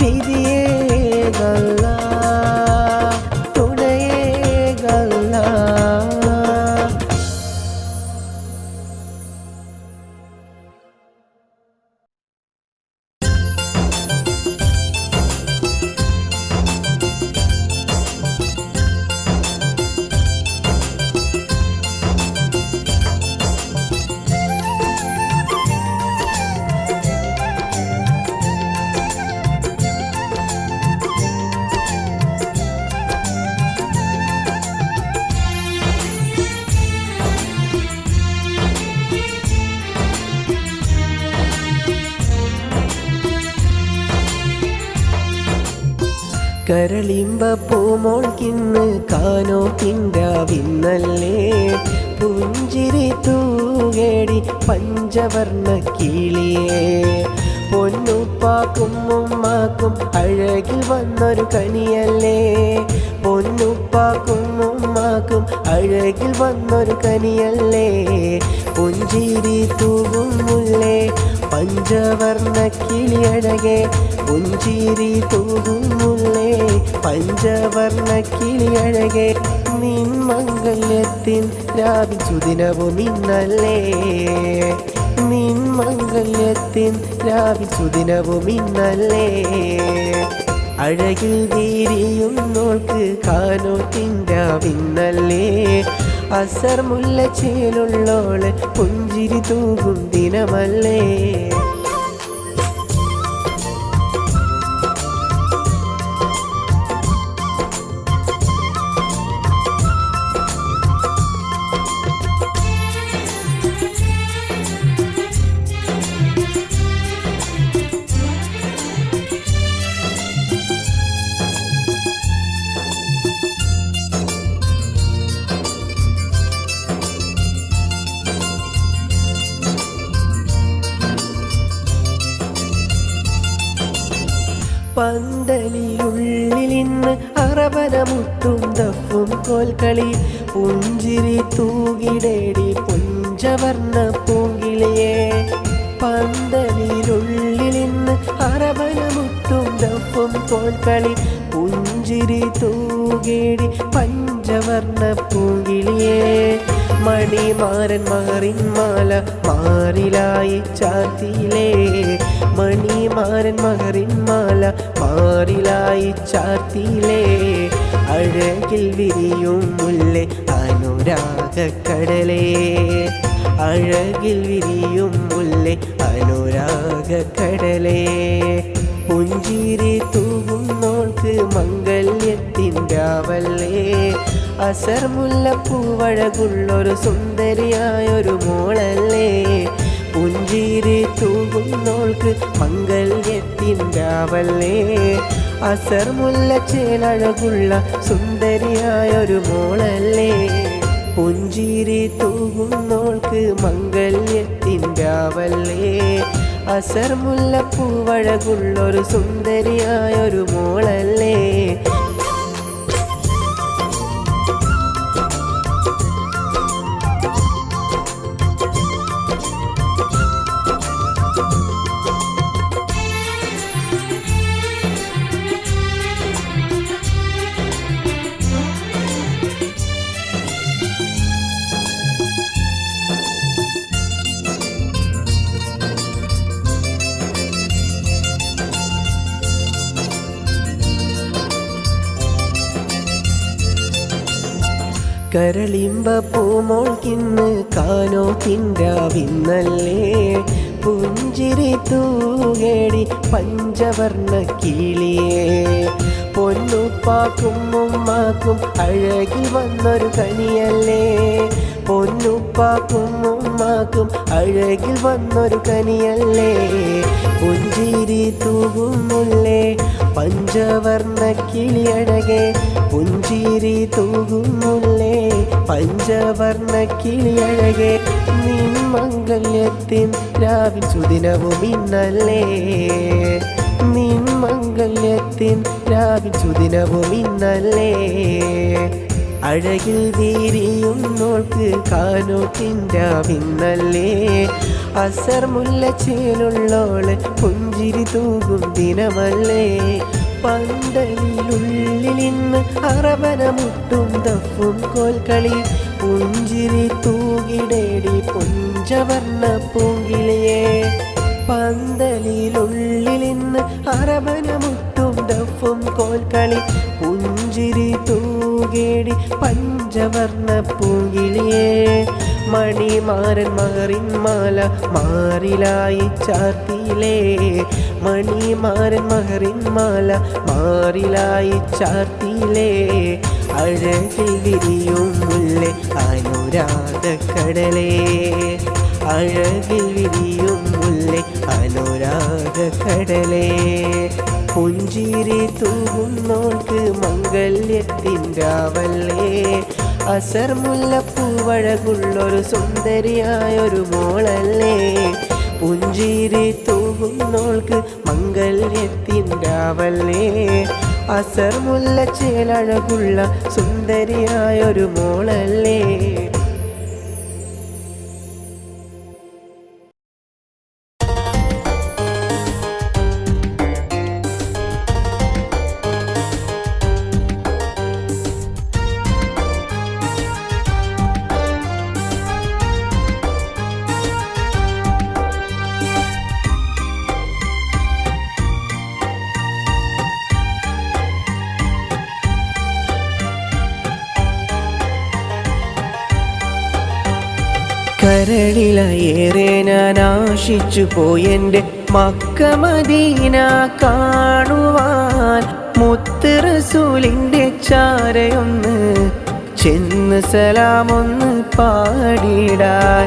വിധിയേകല്ല തുണയേകല്ല. കരളിമ്പ പൂമോൾക്കിന്ന് കാനോത്തിൻ്റാവിന്നല്ലേ പുഞ്ചിരി തൂകേടി പഞ്ചവർണ്ണ കിളിയേ പൊന്നുപ്പാക്കും ഉമ്മാക്കും അഴകിൽ വന്നൊരു കനിയല്ലേ പൊന്നുപ്പാക്കും ഉമ്മാക്കും അഴകിൽ വന്നൊരു കനിയല്ലേ പുഞ്ചിരി തൂകും മുല്ലേ പഞ്ചവർണ്ണ കിളിയഴകെ പുഞ്ചിരി തൂകും മുല്ലേ പഞ്ചവർണ്ണ കിളിയഴകെ നിൻ മംഗല്യത്തിൻ രാവിച്ചു ദിനവും ഇന്നല്ലേ നിൻ മംഗല്യത്തിൻ രാവിച്ചു ദിനവും ഇന്നല്ലേ അഴകിൽ വീരിയുന്നോൾക്ക് കാനോത്തിൻ്റാവിന്നല്ലേ അസർ മുല്ലച്ചേലുള്ളോള് പുഞ്ചിരി തൂകും ദിനമല്ലേ പന്തലിനുള്ളിലിന്ന് അറബനമുട്ടും ദഫും കോൽക്കളി പുഞ്ചിരി തൂകിടേടി പുഞ്ചവർണ്ണ പൂങ്കിളിയേ പന്തലിനുള്ളിലിന്ന് അറബനമുട്ടും ദഫും കോൽക്കളി പുഞ്ചിരി തൂകിടി പഞ്ചവർണ്ണ പൂങ്കിളിയേ മണിമാരൻ മഹറിന്മാല മാറിലായി ചാത്തിയിലേ മണിമാരൻ മഹറിന്മാല മാറിലായി ചാത്തിയിലേ അഴകിൽ വിരിയും മുല്ലേ അനുരാഗക്കടലേ അഴകിൽ വിരിയും മുല്ലേ അനുരാഗക്കടലേ പുഞ്ചിരി തൂകുന്നോൾക്ക് മംഗല്യത്തിൻ്റാവല്ലേ അസർ മുല്ലപ്പൂവഴകുള്ളൊരു സുന്ദരിയായൊരു മോളല്ലേ പുഞ്ചിരി തൂകുന്നോൾക്ക് മംഗല്യത്തിൻ്റാവല്ലേ അസർ മുല്ലച്ചേലഴകുള്ള സുന്ദരിയായൊരു മോളല്ലേ പുഞ്ചിരി തൂകുന്നോൾക്ക് മംഗല്യത്തിൻ്റാവല്ലേ അസർ മുല്ലപ്പൂവഴകുള്ളൊരു സുന്ദരിയായൊരു മോളല്ലേ കരളിമ്പ പൂമോൾക്കിന്ന് കാനോത്തിൻ്റാവിന്നല്ലേ പുഞ്ചിരി തൂകേടി പഞ്ചവർണ്ണ കിളിയേ പൊന്നുപ്പാക്കും ഉമ്മാക്കും അഴകിൽ വന്നൊരു കനിയല്ലേ പൊന്നുപ്പാക്കും ഉമ്മാക്കും അഴകിൽ വന്നൊരു കനിയല്ലേ പുഞ്ചിരി തൂകും മുല്ലേ പഞ്ചവർണ്ണ കിളിയഴകെ പുഞ്ചിരി തൂകും മുല്ലേ പഞ്ചവർണ്ണ കിളിയഴകെ നിൻ മംഗല്യത്തിൻ രാവിച്ചു ദിനവും ഇന്നല്ലേ നിൻ മംഗല്യത്തിൻ രാവിച്ചു ദിനവും ഇന്നല്ലേ അഴകിൽ വീരിയുന്നോൾക്ക് കാനോത്തിൻ്റാവിന്നല്ലേ അസർ മുല്ലച്ചേലുള്ളോള് പുഞ്ചിരി തൂകും ദിനമല്ലേ പന്തലിനുള്ളിലിന്ന് അറബനമുട്ടും ദഫും കോൽക്കളി പുഞ്ചിരി തൂകിടേടി പുഞ്ചവർണ്ണ പൂങ്കിളിയേ പന്തലിനുള്ളിലിന്ന് അറബനമുട്ടും ദഫും കോൽക്കളി പുഞ്ചിരി തൂകേടി പഞ്ചവർണ്ണ പൂങ്കിളിയേ മണിമാരൻ മഹറിന്മാല മാറിലായി ചാർത്തിയിലേ മണിമാരൻ മഹറിന്മാല മാറിലായി ചാർത്തിയിലേ അഴകിൽ വിരിയും മുല്ലേ അനുരാഗക്കടലേ അഴകിൽ വിരിയും മുല്ലേ അനുരാഗക്കടലേ പുഞ്ചിരി തൂകുന്നോൾക്ക് മംഗല്യത്തിൻ്റാവല്ലേ അസർ മുല്ലപ്പൂവഴകുള്ളൊരു സുന്ദരിയായൊരു മോളല്ലേ പുഞ്ചിരി തൂകുന്നോൾക്ക് മംഗല്യത്തിൻ്റാവല്ലേ അസർ മുല്ലച്ചേലഴകുള്ള സുന്ദരിയായൊരു മോളല്ലേ. കരളിലേറെ ഞാൻ ആശിച്ചു പോയെൻ്റെ മക്ക മദീന കാണുവാൻ മുത്ത് റസൂലിൻ്റെ ചാരയൊന്ന് ചെന്ന് സലാമൊന്ന് പാടിടാൻ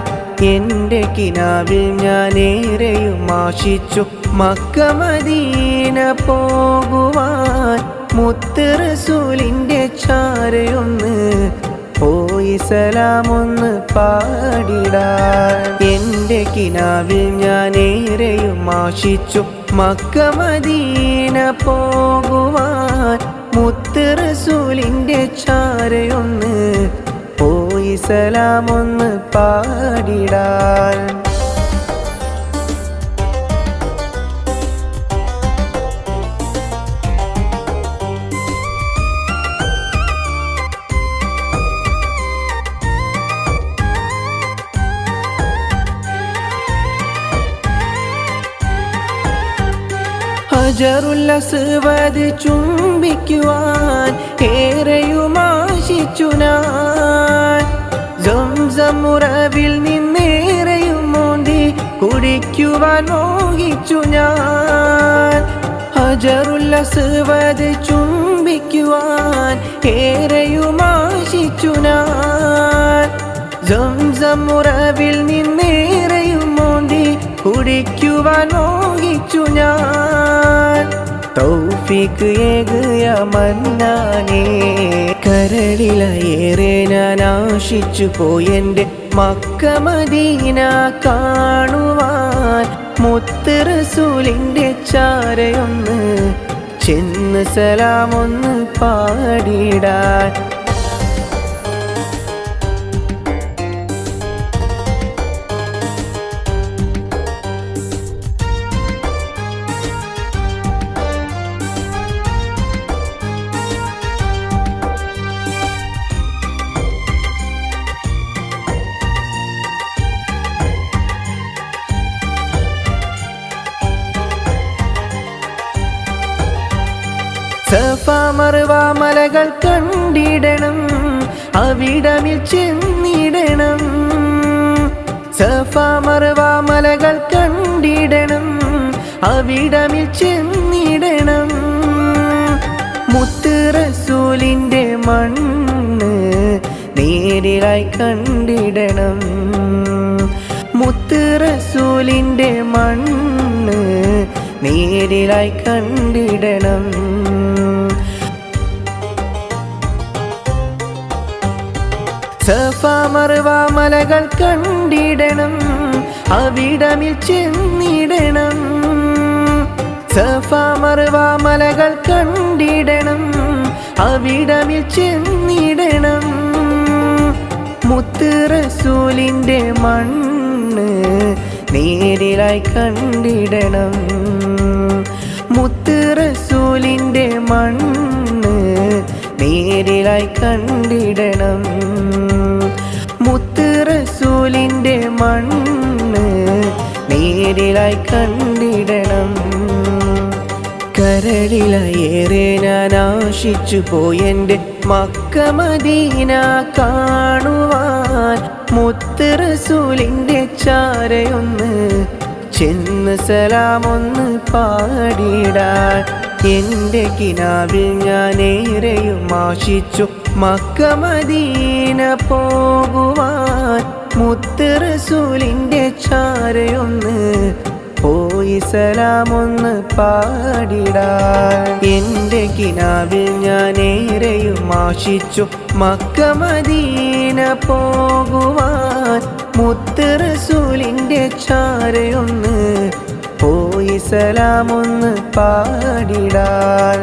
എൻ്റെ കിനാവിൽ ഞാനേറെയും ആശിച്ചു മക്ക മദീന പോകുവാൻ മുത്ത് റസൂലിൻ്റെ ചാരയൊന്ന് പോയി സലാമൊന്ന് പാടിടാൻ എൻ്റെ കിനാവിൽ ഞാനേറെയും ആശിച്ചു മക്ക മദീന പോകുവാൻ മുത്ത് റസൂലിൻ്റെ ചാരയൊന്ന് പോയി സലാമൊന്ന് പാടിടാൻ. ഹജറുൽ അസ്വദ് ചുംബിക്കുവാൻ ഏറെയും ആശിച്ചു ഞാൻ സംസം ഉറവിൽ നിന്നേറെയും മോന്തി കുടിക്കുവാൻ മോഹിച്ചു ഞാൻ ഹജറുൽ അസ്വദ് ചുംബിക്കുവാൻ ഏറെയും ആശിച്ചു ഞാൻ സംസം ഉറവിൽ നിന്നേറെയും മോന്തി കുടിക്കുവാൻ മോഹിച്ചു ഞാൻ തൗഫീഖ് ഏകിയ മന്നാനേ കരളിലേറെ ഞാൻ ആശിച്ചു പോയെൻ്റെ മക്ക മദീന കാണുവാൻ മുത്ത് റസൂലിൻ്റെ ചാരയൊന്ന് ചെന്ന് സലാമൊന്ന് പാടിടാൻ. സഫ മർവ മലകൾ കണ്ടിടണം അവിടമിൽ ചെന്നിടണം സഫ മർവ മലകൾ കണ്ടിടണം അവിടമിൽ ചെന്നിടണം മുത്ത് റസൂലിൻ്റെ മണ്ണ് നേരിലായി കണ്ടിടണം മുത്ത് റസൂലിൻ്റെ മണ്ണ് നേരിലായി കണ്ടിടണം സഫ മർവ മലകൾ കണ്ടിടണം അവിടമിൽ ചെന്നിടണം സഫ മർവ മലകൾ കണ്ടിടണം അവിടമിൽ ചെന്നിടണം മുത്ത് റസൂലിൻ്റെ മണ്ണ് നേരിലായി കണ്ടിടണം മുത്ത് റസൂലിൻ്റെ മണ്ണ് നേരിലായി കണ്ടിടണം മുത്ത് റസൂലിൻ്റെ മണ്ണ് നേരിലായി കണ്ടിടണം കരളിലേറെ ഞാൻ ആശിച്ചു പോയെൻ്റെ മക്ക മദീന കാണുവാൻ മുത്ത് റസൂലിൻ്റെ ചാരയൊന്ന് ചെന്ന് സലാമൊന്ന് പാടിടാൻ എൻ്റെ കിനാവിൽ ഞാനേറെയും ആശിച്ചു മക്ക മദീന പോകുവാൻ മുത്ത് റസൂലിൻ്റെ ചാരയൊന്ന് പോയി പോയി സലാമൊന്ന് പാടിടാൻ. എൻ്റെ കിനാവിൽ ഞാനേറെയും ആശിച്ചു മക്ക മദീന പോകുവാൻ. മുത്ത് റസൂലിൻ്റെ ചാരയൊന്ന് പോയി സലാമൊന്ന് പാടിടാൻ.